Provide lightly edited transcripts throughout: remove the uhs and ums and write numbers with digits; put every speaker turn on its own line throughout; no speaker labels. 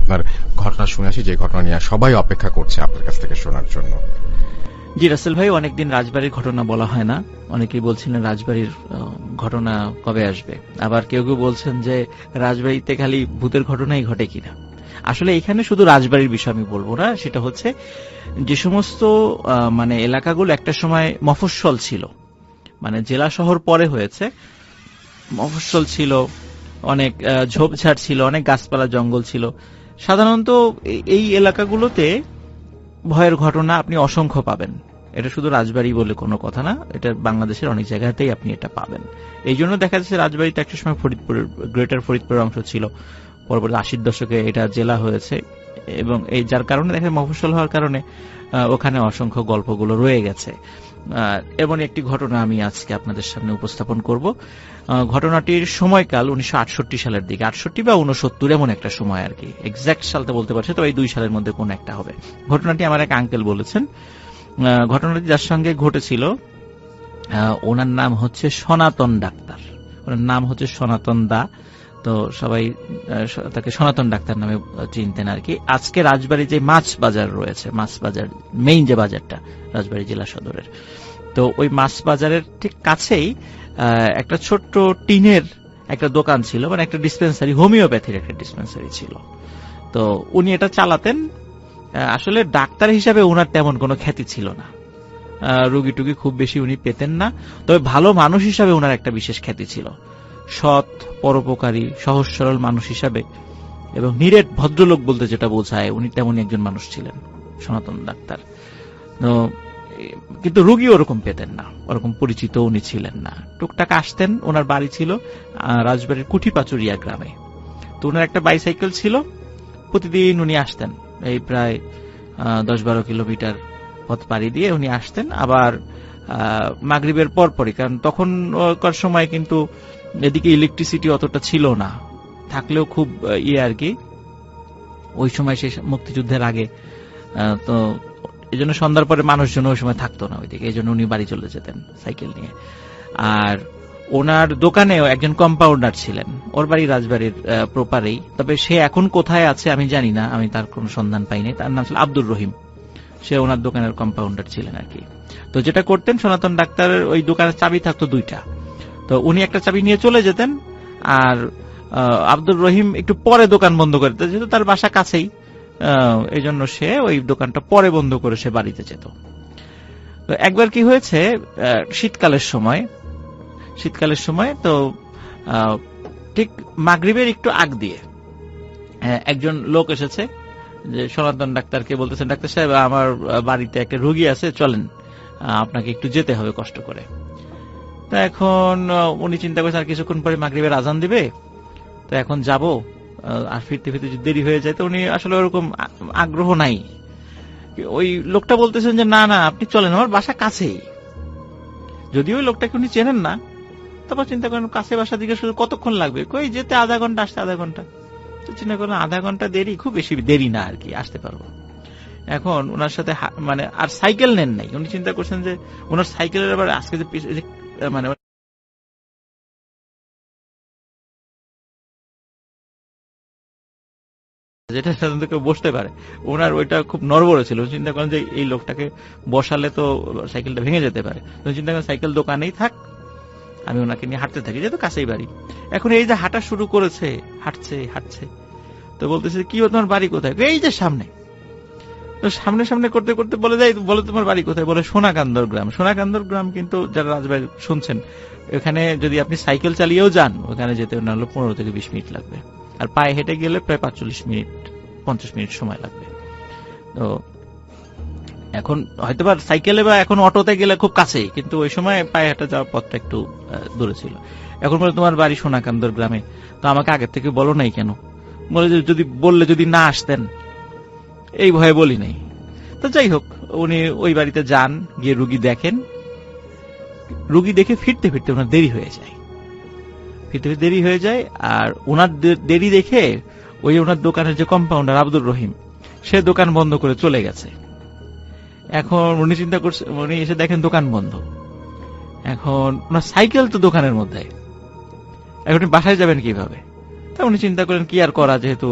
আপনার ঘটনা শুনে আসি, যে ঘটনা নিয়ে সবাই অপেক্ষা করছে আপনার কাছ থেকে শোনার জন্য।
জি রাসেল ভাই, অনেকদিন রাজবাড়ির ঘটনা বলা হয় না। অনেকেই বলছিলেন রাজবাড়ির ঘটনা কবে আসবে, আবার কেউ কেউ বলছেন যে রাজবাড়িতে খালি ভূতের ঘটনাই ঘটে কিনা। আসলে এখানে শুধু রাজবাড়ির বিষয় আমি বলবো না, সেটা হচ্ছে যে সমস্ত মানে এলাকাগুলো একটা সময় মফস্বল ছিল, মানে জেলা শহর পরে হয়েছে, মফস্বল ছিল, অনেক ঝোপঝাড় ছিল, অনেক গাছপালা জঙ্গল ছিল। সাধারণত এই এলাকাগুলোতে ভয়ের ঘটনা আপনি অসংখ্য পাবেন। এটা শুধু রাজবাড়ি বলে কোনো কথা না, এটা বাংলাদেশের অনেক জায়গাতেই আপনি এটা পাবেন। এই জন্য দেখা যাচ্ছে রাজবাড়িতে একটা সময় ফরিদপুরের, গ্রেটার ফরিদপুরের অংশ ছিল, পরবর্তী 80-র দশকে এটা জেলা হয়েছে, এবং এই যার কারণে দেখা মফস্বল হওয়ার কারণে ওখানে অসংখ্য গল্পগুলো রয়ে গেছে। এমন একটি ঘটনা আমি আজকে আপনাদের সামনে উপস্থাপন করব। ঘটনাটির সময়কাল 1968 সালের দিকে, 68 বা 69 এমন একটা সময় আর কি, এক্সাক্ট সালটা বলতে পারছি তো, এই 2 সালের মধ্যে কোন একটা হবে। ঘটনাটি আমার এক আঙ্কেল বলেছেন। ঘটনাটি যার সঙ্গে ঘটেছিল ওনার নাম হচ্ছে সনাতন ডাক্তার, ওনার নাম হচ্ছে সনাতন দা, তো সবাই তাকে সনাতন ডাক্তার নামে চিনতেন আর কি। আজকে রাজবাড়ী যে মাছ বাজার রয়েছে, মাছ বাজার মেইন যে বাজারটা রাজবাড়ী জেলা সদরের, তো ওই মাছ বাজারের ঠিক কাছেই একটা ছোট্ট টিনের একটা দোকান ছিল, মানে একটা ডিসপেন্সারি, হোমিওপ্যাথির একটা ডিসপেন্সারি ছিল। তো উনি এটা চালাতেন। আসলে ডাক্তার হিসাবে ওনার তেমন কোনো খ্যাতি ছিল না, রুগী টুগী খুব বেশি উনি পেতেন না, তবে ভালো মানুষ হিসাবে ওনার একটা বিশেষ খ্যাতি ছিল। সৎ, পরোপকারী, সহজ সরল মানুষ হিসাবে এবং নিরেট ভদ্রলোক বলতে যেটা বোঝায়, উনি তেমনই একজন মানুষ ছিলেন সনাতন ডাক্তার। তো কিন্তু রুগী ওরকম পেতেন না, ওরকম পরিচিত উনি ছিলেন না। টুকটাক আসতেন, ওনার বাড়ি ছিল রাজবাড়ির কুঠিপাচুরিয়া গ্রামে। তো ওনার একটা বাইসাইকেল ছিল, প্রতিদিন উনি আসতেন, এই প্রায় 10-12 কিলোমিটার পথ পাড়ি দিয়ে উনি আসতেন। আবার মাগরিবের পরপরই, কারণ তখনকার সময় কিন্তু এদিকে ইলেকট্রিসিটি অতটা ছিল না, থাকলেও খুব আর কি, ওই সময় সে মুক্তিযুদ্ধের আগে, তো এই জন্য সন্ধ্যার পরে মানুষজন ওই সময় থাকতো না ওইদিকে, এই জন্য উনি বাড়ি চলে যেতেন সাইকেল নিয়ে। আর ওনার দোকানেও একজন কম্পাউন্ডার ছিলেন, ওর বাড়ি রাজবাড়ির প্রপারেই, তবে সে এখন কোথায় আছে আমি জানি না, আমি তার কোনো সন্ধান পাইনি। তার নাম ছিল আব্দুর রহিম, সে ওনার দোকানের কম্পাউন্ডার ছিলেন আর কি। তো যেটা করতেন, সনাতন ডাক্তারের ওই দোকানের চাবি থাকতো 2টা, তো উনি একটা চাবি নিয়ে চলে যেতেন, আর আব্দুর রহিম একটু পরে দোকান বন্ধ করে দিতেন, যেহেতু তার বাসা কাছেই, এই জন্য সে ওই দোকানটা পরে বন্ধ করে সে বাড়িতে যেত। তো একবার কি হয়েছে, শীতকালের সময় তো ঠিক মাগরিবের একটু আগ দিয়ে একজন লোক এসেছে, যে সনাতন ডাক্তারকে বলতেছেন, ডাক্তার সাহেব আমার বাড়িতে একটা রোগী আছে, চলেন, আপনাকে একটু যেতে হবে কষ্ট করে। তো এখন উনি চিন্তা করছেন আর কিছুক্ষণ পরে মাগরিবের আজান দিবে, তো এখন যাব, আর ফিরতে ফিরতে যদি দেরি হয়ে যায়, তো উনি আসলে ওরকম আগ্রহ নাই। ওই লোকটা বলতেছেন যে না না আপনি চলেন, আমার বাসা কাছেই। যদিও ওই লোকটাকে উনি চেনেন না, তারপর চিন্তা করেন কাছে বাসা দিকে শুধু কতক্ষণ লাগবে, কই যেতে আধা ঘন্টা, আসতে আধা ঘন্টা। তো চিন্তা করেন আধা ঘন্টা দেরি, খুব বেশি দেরি না আর কি, আসতে পারবো। এখন ওনার সাথে মানে আর সাইকেল নেন নাই, উনি চিন্তা করছেন যে ওনার সাইকেলের আবার আজকে যে মানে যেটা সাধারণত কেউ বসতে পারে, ওনার ওইটা খুব নড়বড়ে ছিল। চিন্তা করেন যে এই লোকটাকে বসালে তো সাইকেলটা ভেঙে যেতে পারে, চিন্তা করেন সাইকেল দোকানেই থাক, আমি ওনাকে নিয়ে হাঁটতে থাকি, যেহেতু কাছেই বাড়ি। এখন এই যে হাঁটা শুরু করেছে, হাঁটছে, তো বলতেছে কি তোমার বাড়ি কোথায়, এই যে সামনে। তো সামনে সামনে করতে করতে বলে যাই, বলে তোমার বাড়ি কোথায়, বলে সোনাকান্দর গ্রাম। সোনাকান্দর গ্রাম কিন্তু যারা রাজবাড়ি শুনছেন, এখানে যদি আপনি সাইকেল চালিয়েও যান, ওখানে যেতে না হলে 15 থেকে 20 মিনিট লাগবে, আর পায়ে হেঁটে গেলে প্রায় 45 মিনিট 50 মিনিট সময় লাগবে। তো এখন হয়তো বা সাইকেলে বা এখন অটোতে গেলে খুব কাছেই, কিন্তু ওই সময় পায়ে হেঁটে যাওয়ার পথটা একটু দূরে ছিল। এখন বলে তোমার বাড়ি সোনাকান্দর গ্রামে, তো আমাকে আগের থেকে বলো নাই কেন? বলে যদি বললে যদি না আসতেন, এই ভয়ে বলি নাই। তো যাই হোক, উনি ওই বাড়িতে যান, গিয়ে রুগী দেখেন, রুগী দেখে ফিরতে ফিরতে ওনার দেরি হয়ে যায়। আর ওনার দেরি দেখে ওই ওনার দোকানের যে কম্পাউন্ডার আব্দুর রহিম, সে দোকান বন্ধ করে চলে গেছে। এখন উনি চিন্তা করছে, উনি এসে দেখেন দোকান বন্ধ, এখন ওনার সাইকেল তো দোকানের মধ্যে, এখন বাসায় যাবেন কিভাবে? তা উনি চিন্তা করেন কি আর করা, যেহেতু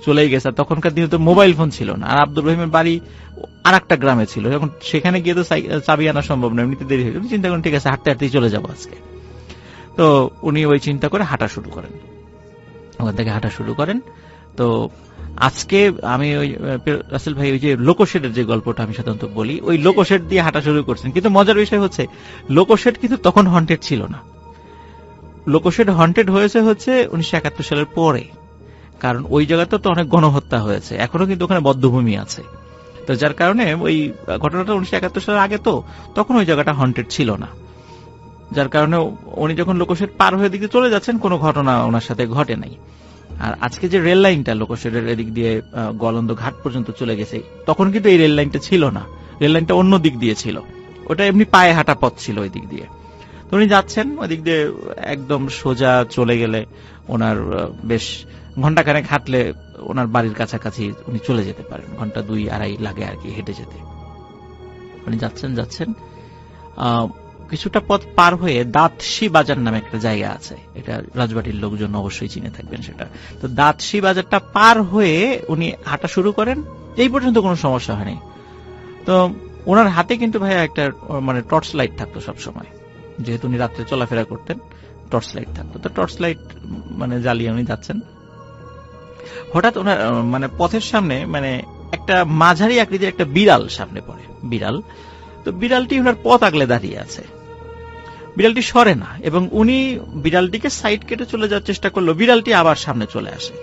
চলেই গেছে। তখনকার দিনে তো মোবাইল ফোন ছিল না, আর আব্দুর রহিমের বাড়ি আর একটা গ্রামে ছিল, এখন সেখানে গিয়ে তো চাবি আনা সম্ভব নয়, এমনিতে দেরি হয়ে চিন্তা করেন ঠিক আছে হাঁটতে হাঁটতেই চলে যাবো আজকে। তো উনি ওই চিন্তা করে হাঁটা শুরু করেন, ওখান থেকে হাঁটা শুরু করেন। তো আজকে আমি ওই রাসেল ভাই ওই যে লোকোশেডের যে গল্পটা আমি সাধারণত বলি, ওই লোকোশেড দিয়ে হাঁটা শুরু করছেন, কিন্তু মজার বিষয় হচ্ছে লোকোশেড কিন্তু তখন হন্টেড ছিল না। লোকোশেড হন্টেড হয়েছে হচ্ছে 1971 সালের পরে, কারণ ওই জায়গাতে তো অনেক গণহত্যা হয়েছে, এখনো কিন্তু ওখানে বধ্যভূমি আছে। তো যার কারণে ওই ঘটনাটা 1971 সালের আগে, তো তখন ওই জায়গাটা হন্টেড ছিল না। যার কারণে উনি যখন লোকোশেড পার হয়ে দিকে চলে যাচ্ছেন, কোনো ঘটনা ওনার সাথে ঘটে নাই। আর আজকে যে রেল লাইনটা লোকোশেডের এদিক দিয়ে গলন্দ ঘাট পর্যন্ত চলে গেছে, তখন কিন্তু এই রেল লাইনটা ছিল না, রেল লাইনটা অন্য দিক দিয়ে ছিল, ওটা এমনি পায়ে হাঁটা পথ ছিল ওই দিক দিয়ে। তো উনি যাচ্ছেন ওই দিক দিয়ে, একদম সোজা চলে গেলে ওনার বেশ ঘন্টাখানেক হাঁটলে ওনার বাড়ির কাছাকাছি উনি চলে যেতে পারেন, ঘন্টা 2-2.5 লাগে আর কি হেঁটে যেতে। উনি যাচ্ছেন কিছুটা পথ পার হয়ে দাঁতশি বাজার নামে একটা জায়গা আছে, এটা রাজবাড়ির লোকজন অবশ্যই চিনে থাকবেন সেটা। তো দাঁতশি বাজারটা পার হয়ে উনি হাঁটা শুরু করেন, এই পর্যন্ত কোনো সমস্যা হয়নি। তো ওনার হাতে কিন্তু ভাইয়া একটা মানে টর্চ লাইট থাকতো সব সময়, যেহেতু উনি রাত্রে চলাফেরা করতেন, টর্চ লাইট থাকতো। তো টর্চ লাইট মানে জ্বালিয়ে উনি যাচ্ছেন, হঠাৎ ওনার মানে পথের সামনে মানে একটা মাঝারি আকৃতির একটা বিড়াল সামনে পড়ে, বিড়াল। তো বিড়ালটি ওনার পথ আগলে দাঁড়িয়ে আছে, বিড়ালটি সরে না, এবং উনি বিড়ালটিকে সাইড কেটে চলে যাওয়ার চেষ্টা করলো, বিড়ালটি আবার সামনে চলে আসে।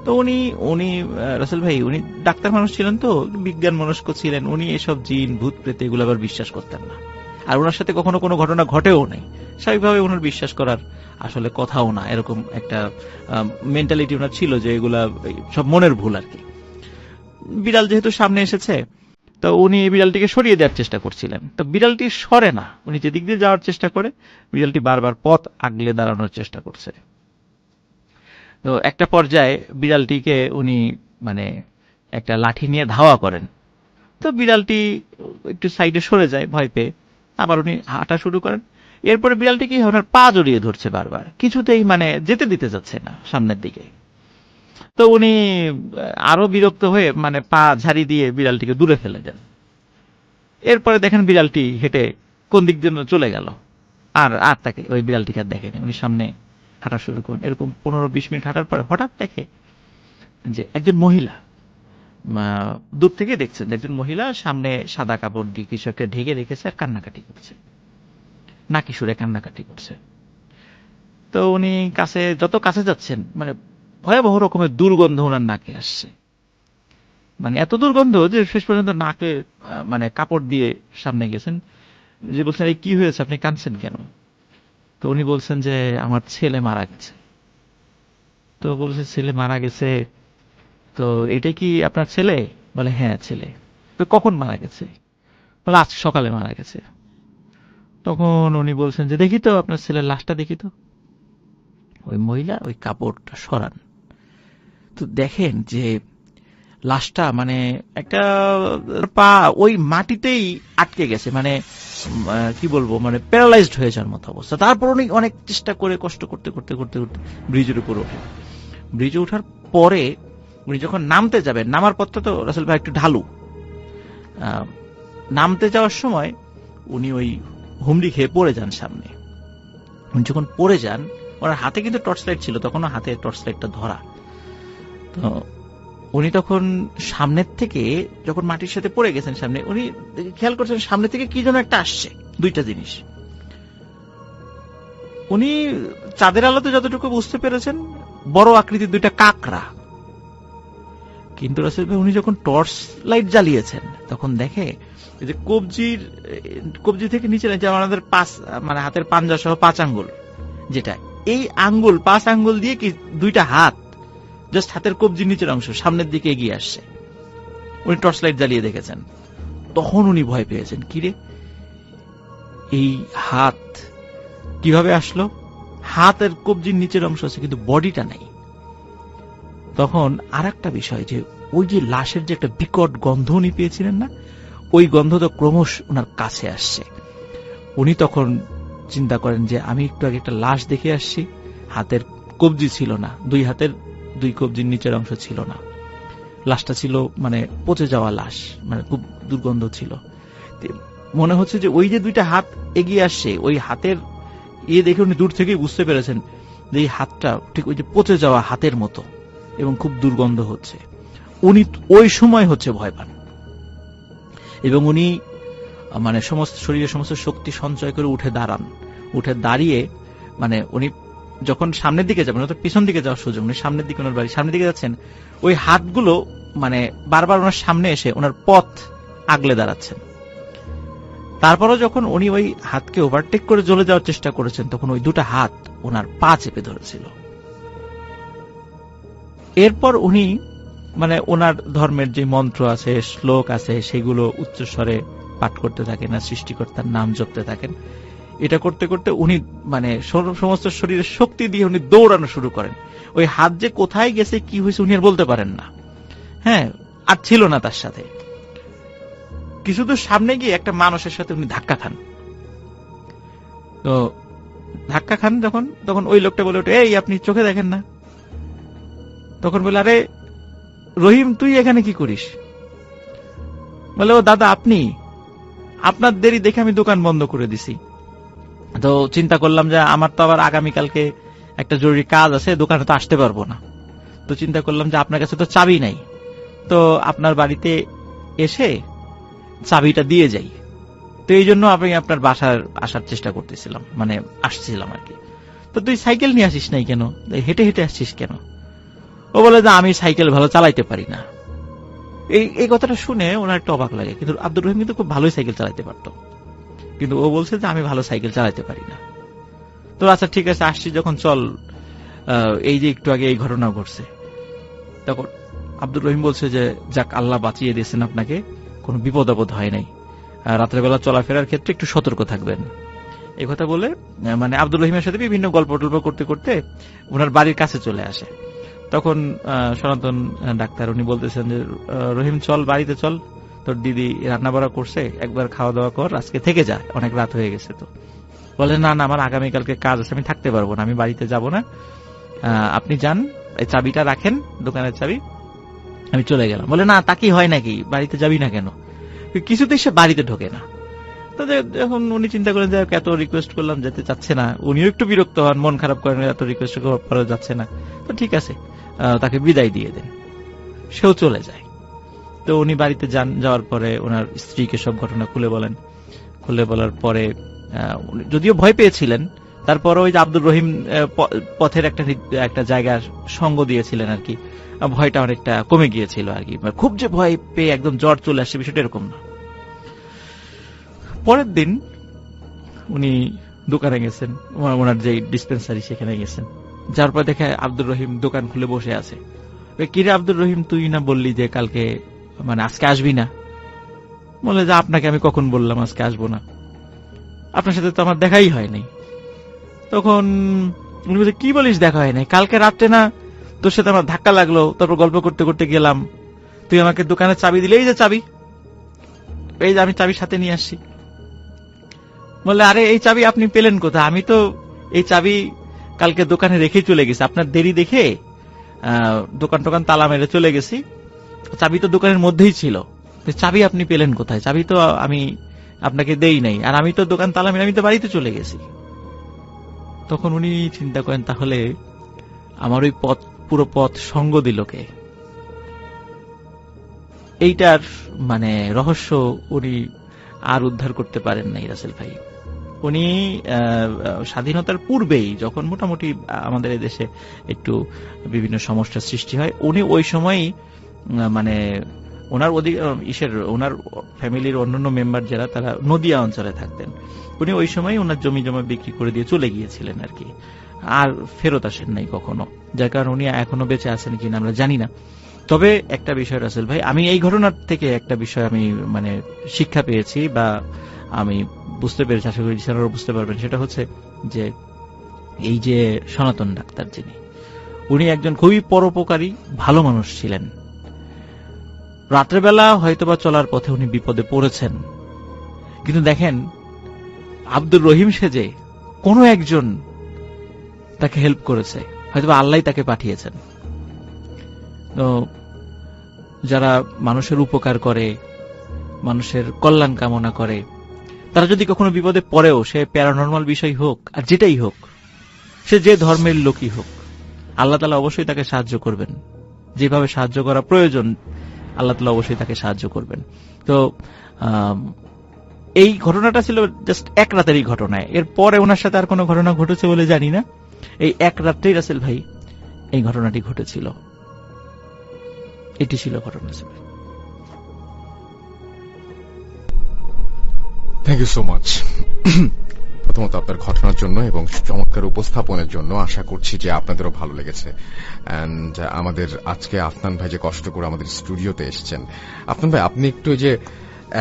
তো উনি রাসেল ভাই উনি ডাক্তার মানুষ ছিলেন, তো বিজ্ঞান মনস্ক ছিলেন, উনি এসব জিন ভূত প্রেত এগুলো আবার বিশ্বাস করতেন না, আর ওনার সাথে কখনো কোনো ঘটনা ঘটেও নেই, স্বাভাবিকভাবে ওনার বিশ্বাস করার আসলে কথাও না, এরকম একটা মেন্টালিটি ওনার ছিল যে এগুলা সব মনের ভুল আর কি। বিড়াল যেহেতু সামনে এসেছে, তো উনি বিড়ালটিকে সরিয়ে দেওয়ার চেষ্টা করছিলেন, তো বিড়ালটি সরে না, উনি যেদিক দিয়ে যাওয়ার চেষ্টা করে বিড়ালটি বারবার পথ আগলে দাঁড়ানোর চেষ্টা করছে। তো একটা পর্যায়ে বিড়ালটিকে উনি মানে একটা লাঠি নিয়ে ধাওয়া করেন, তো বিড়ালটি একটু সাইডে সরে যায় ভয় পেয়ে, আবার উনি হাঁটা শুরু করেন। এরপরে বিড়ালটি কি ওনার পা জড়িয়ে ধরছে বারবার, কিছুতেই মানে যেতে দিতে যাচ্ছে না সামনের দিকে। তো উনি আরো বিরক্ত হয়ে মানে পা ঝাড়ি দিয়ে বিড়ালটিকে দূরে ফেলে দেন। এরপরে দেখেন বিড়ালটি হেঁটে কোন দিক দিয়ে চলে গেল, আর তাকে ওই বিড়ালটিকে আর দেখেনি। উনি সামনে হাঁটা শুরু করেন, এরকম 15-20 মিনিট হাঁটার পরে হঠাৎ দেখে যে একজন মহিলা, দূর থেকে দেখছেন যে একজন মহিলা সামনে সাদা কাপড় দিয়ে কিছু একটা ঢেকে রেখেছে আর কান্নাকাটি করছে, নাকি সুরে কান্নাকাটি করছে। তো উনি যত কাছে যাচ্ছেন মানে ভয়াবহ রকমের দুর্গন্ধ ওনার নাকে আসছে, মানে এত দুর্গন্ধ যে শেষ পর্যন্ত নাকে মানে কাপড় দিয়ে সামনে গেছেন, যে বলছেন এই কি হয়েছে, আপনি কাঁদছেন কেন? তো উনি বলছেন যে আমার ছেলে মারা গেছে। তো বলছে ছেলে মারা গেছে, তো এটা কি আপনার ছেলে? বলে হ্যাঁ ছেলে। তো কখন মারা গেছে? বলে আজ সকালে মারা গেছে। তখন উনি বলছেন যে দেখি তো আপনার ছেলের লাশটা দেখি তো। ওই মহিলা ওই কাপড়টা সরান, তো দেখেন যে লাশটা মানে একটা পা ওই মাটিতেই আটকে গেছে, মানে কি বলবো মানে প্যারালাইজড হয়ে যাওয়ার মতো অবস্থা। তারপর উনি অনেক চেষ্টা করে কষ্ট করতে করতে করতে করতে ব্রিজের উপর ওঠেন। ব্রিজে ওঠার পরে উনি যখন নামতে যাবেন, নামার পথটা তো রাসেল ভাই একটু ঢালু, নামতে যাওয়ার সময় উনি ওই হুমড়ি খেয়ে পড়ে যান সামনে। উনি যখন পড়ে যান, ওনার হাতে কিন্তু টর্চ লাইট ছিল, তখনও হাতে টর্চ লাইটটা ধরা। তো উনি তখন সামনের থেকে যখন মাটির সাথে পড়ে গেছেন সামনে, উনি খেয়াল করছেন সামনে থেকে কি যেন একটা আসছে, দুইটা জিনিস। উনি চাঁদের আলোতে যতটুকু বুঝতে পেরেছেন বড় আকৃতির দুইটা কাকড়া, কিন্তু রাসেল ভাই উনি যখন টর্চ লাইট জ্বালিয়েছেন তখন দেখে যে কবজি থেকে নিচে যে আমাদের মানে হাতের পাঞ্জা সহ 5 আঙ্গুল, যেটা এই আঙ্গুল 5 আঙ্গুল দিয়ে কি দুইটা হাত জাস্ট হাতের কবজির নিচের অংশ সামনের দিকে এগিয়ে আসছে। উনি টর্চ লাইট জ্বালিয়ে দেখেছেন, তখন উনি ভয় পেয়েছেন, কিরে এই হাত কিভাবে আসলো? হাতের কবজির নিচের অংশ আছে কিন্তু বডিটা নাই। তখন আর একটা বিষয় যে ওই যে লাশের যে একটা বিকট গন্ধ উনি পেয়েছিলেন না, ওই গন্ধ তো ক্রমশ ওনার কাছে আসছে। উনি তখন চিন্তা করেন যে আমি একটু আগে একটা লাশ দেখে আসছি, হাতের কবজি ছিল না, দুই হাতের 2 কবজির নিচের অংশ ছিল না। লাশটা ছিল মানে পচে যাওয়া লাশ, মানে খুব দুর্গন্ধ ছিল। মনে হচ্ছে যে ওই যে 2টা হাত এগিয়ে আসছে, ওই হাতের দেখে উনি দূর থেকেই বুঝতে পেরেছেন যে এই হাতটা ঠিক ওই যে পচে যাওয়া হাতের মতো এবং খুব দুর্গন্ধ হচ্ছে। উনি ওই সময় হচ্ছে ভয় পান এবং উনি মানে সমস্ত শরীরের সমস্ত শক্তি সঞ্চয় করে উঠে দাঁড়ান। উঠে দাঁড়িয়ে মানে উনি যখন সামনের দিকে যাবেন, তো পিছন দিকে যাওয়ার সুযোগ নেই, সামনের দিকে ওনার বাড়ি, সামনের দিকে যাচ্ছেন, ওই হাতগুলো মানে বারবার ওনার সামনে এসে ওনার পথ আগলে দাঁড়াচ্ছেন। তারপরও যখন উনি ওই হাতকে ওভারটেক করে চলে যাওয়ার চেষ্টা করেছেন, তখন ওই 2টা হাত ওনার পা চেপে ধরেছিল। এরপর উনি মানে ওনার ধর্মের যে মন্ত্র আছে, শ্লোক আছে, সেগুলো উচ্চস্বরে পাঠ করতে থাকেন আর সৃষ্টিকর্তার নাম জপতে থাকেন। এটা করতে করতে উনি মানে সমস্ত শরীরের শক্তি দিয়ে উনি দৌড়ানো শুরু করেন। ওই হাত যে কোথায় গেছে, কি হয়েছে, উনি আর বলতে পারেন না। হ্যাঁ, আর ছিল না তার সাথে। কিছু দূর সামনে গিয়ে একটা মানুষের সাথে উনি ধাক্কা খান। তো ধাক্কা খান যখন, তখন ওই লোকটা বলে ওঠে, এই আপনি চোখে দেখেন না? তখন বলে, আরে রহিম, তুই এখানে কি করিস? বলে, ও দাদা, আপনি, আপনার দেরি দেখে আমি দোকান বন্ধ করে দিছি। তো চিন্তা করলাম যে আমার তো আবার আগামীকালকে একটা জরুরি কাজ আছে, দোকানে তো আসতে পারবো না। তো চিন্তা করলাম যে আপনার কাছে তো চাবি নাই, তো আপনার বাড়িতে এসে চাবিটা দিয়ে যাই। তো এই জন্য আমি আপনার বাসার আসার চেষ্টা করতেছিলাম, মানে আসছিলাম আর কি। তো তুই সাইকেল নিয়ে আসিস নাই কেন? হেঁটে হেঁটে আসছিস কেন? ও বলে যে আমি সাইকেল ভালো চালাইতে পারি না। এই কথাটা শুনে ওনার একটা অবাক লাগে, কিন্তু আব্দুর রহিম কিন্তু খুব ভালোই সাইকেল চালাইতে পারতো, কিন্তু ও বলছে যে আমি ভালো সাইকেল চালাইতে পারি না। তো আচ্ছা ঠিক আছে, আসছি যখন, চল, এই যে একটু আগে এই ঘটনা ঘটছে। তখন আব্দুর রহিম বলছে যে যাক, আল্লাহ বাঁচিয়ে দিয়েছেন আপনাকে, কোনো বিপদ আপদ হয় নাই, রাত্রেবেলা চলাফেরার ক্ষেত্রে একটু সতর্ক থাকবেন। এই কথা বলে মানে আব্দুর রহিমের সাথে বিভিন্ন গল্প টল্প করতে করতে ওনার বাড়ির কাছে চলে আসে। তখন সনাতন ডাক্তার উনি বলতেছেন যে রহিম, চল বাড়িতে চল, তোর দিদি রান্না বাড়া করছে, একবার খাওয়া দাওয়া কর, আজকে থেকে যা, অনেক রাত হয়ে গেছে। তো বলে, না না, আমার আগামীকালকে কাজ আছে, আমি থাকতে পারবো না, আমি বাড়িতে যাব না, আপনি যান, এই চাবিটা রাখেন, দোকানের চাবি, আমি চলে গেলাম। বলে, না তা কি হয় নাকি, বাড়িতে যাবি না কেন? কিছুতেই সে বাড়িতে ঢোকে না। তো যখন উনি চিন্তা করেন যে এত রিকোয়েস্ট করলাম, যেতে চাচ্ছে না, উনিও একটু বিরক্ত হন, মন খারাপ করেন, এত রিকোয়েস্ট করা যাচ্ছে না, তো ঠিক আছে, তাকে বিদায় দিয়ে দেন, সেও চলে যায়। তো উনি বাড়িতে যাওয়ার পরে ওনার স্ত্রীকে সব ঘটনা খুলে বলেন। খুলে বলার পরে যদিও ভয় পেয়েছিলেন, তারপরে ওই যে আব্দুর রহিম পথের একটা জায়গার সঙ্গ দিয়েছিলেন আর কি, ভয়টা অনেকটা কমে গিয়েছিল আর কি। খুব যে ভয় পেয়ে একদম জ্বর চলে আসছে, বিষয়টা এরকম না। পরের দিন উনি দোকানে গেছেন, ওনার যে ডিসপেন্সারি সেখানে গেছেন। যার পর দেখে আব্দুর রহিম দোকান খুলে বসে আছে। কিরে আব্দুর রহিম, তুই না বললি যে কালকে মানে আজকে আসবি না? বলে যে আপনাকে আমি কখন বললাম আজকে আসবো না? আপনার সাথে তো আমার দেখাই হয় নাই। তখন উনি বলছে, কি বলিস দেখা হয় নাই? কালকে রাত্রে না তোর সাথে আমার ধাক্কা লাগলো, তারপর গল্প করতে করতে গেলাম, তুই আমাকে দোকানে চাবি দিলে, এই যে চাবি, এই যে আমি চাবি সাথে নিয়ে আসছি। বললে, আরে এই চাবি আপনি পেলেন কোথায়? আমি তো এই চাবি কালকে দোকানে রেখেই চলে গেছি, আপনার দেরি দেখে দোকান টোকান তালা মেরে চলে গেছি, চাবি তো দোকানের মধ্যেই ছিল, চাবি আপনি পেলেন কোথায়? চাবি তো আমি আপনাকে দেই নাই, আর আমি তো দোকান তালা মেরে আমি তো বাড়িতে চলে গেছি। তখন উনি চিন্তা করেন, তাহলে আমার ওই পুরো পথ সঙ্গ দিল কে? এইটার মানে রহস্য উনি আর উদ্ধার করতে পারেন নাই রাসেল ভাই। উনি স্বাধীনতার পূর্বেই, যখন মোটামুটি আমাদের দেশে একটু বিভিন্ন সমস্যার সৃষ্টি হয়, উনি ওই সময়ই মানে ওনার ফ্যামিলির অন্যান্য মেম্বার যারা, তারা নদিয়া অঞ্চলে থাকতেন। উনি ওই সময় ওনার জমি জমা বিক্রি করে দিয়ে চলে গিয়েছিলেন আর কি, আর ফেরত আসেন নাই কখনো, যার কারণে উনি এখনো বেঁচে আছেন কিনা আমরা জানি না। তবে একটা বিষয় রাসেল ভাই, আমি এই ঘটনার থেকে একটা বিষয় আমি মানে শিক্ষা পেয়েছি, বা আমি বুঝতে পেরেছি, আশা করি আপনারা বুঝতে পারবেন, সেটা হচ্ছে যে এই যে সনাতন ডাক্তার যিনি, উনি একজন খুবই পরোপকারী ভালো মানুষ ছিলেন। রাত্রেবেলা হয়তোবা চলার পথে উনি বিপদে পড়েছেন, কিন্তু দেখেন আব্দুর রহিম সেজে কোনো একজন তাকে হেল্প করেছে, হয়তোবা আল্লাহ তাকে পাঠিয়েছেন। তো যারা মানুষের উপকার করে, মানুষের কল্যাণ কামনা করে, তারা যদি কখনো বিপদে পড়েও, সে প্যারানর্মাল বিষয় হোক আর যেটাই হোক, সে যে ধর্মের লোকই হোক, আল্লাহ তাআলা অবশ্যই তাকে সাহায্য করবেন। যেভাবে সাহায্য করা প্রয়োজন আল্লাহ তাআলা অবশ্যই তাকে সাহায্য করবেন। তো এই ঘটনাটা ছিল জাস্ট এক রাতেরই ঘটনা। এরপরে ওনার সাথে আর কোনো ঘটনা ঘটেছে বলে জানি না। এই এক রাত্রেই রাসেল ভাই এই ঘটনাটি ঘটেছিল। এটি ছিল ঘটনা।
থ্যাংক ইউ সো মাচ প্রথমত আপনার ঘটনার জন্য এবং চমৎকার উপস্থাপনের জন্য। আশা করছি যে আপনাদেরও ভালো লেগেছে। এন্ড আমাদের আজকে আফনান ভাই যে কষ্ট করে আমাদের স্টুডিওতে এসেছেন, আফনান ভাই আপনি একটু যে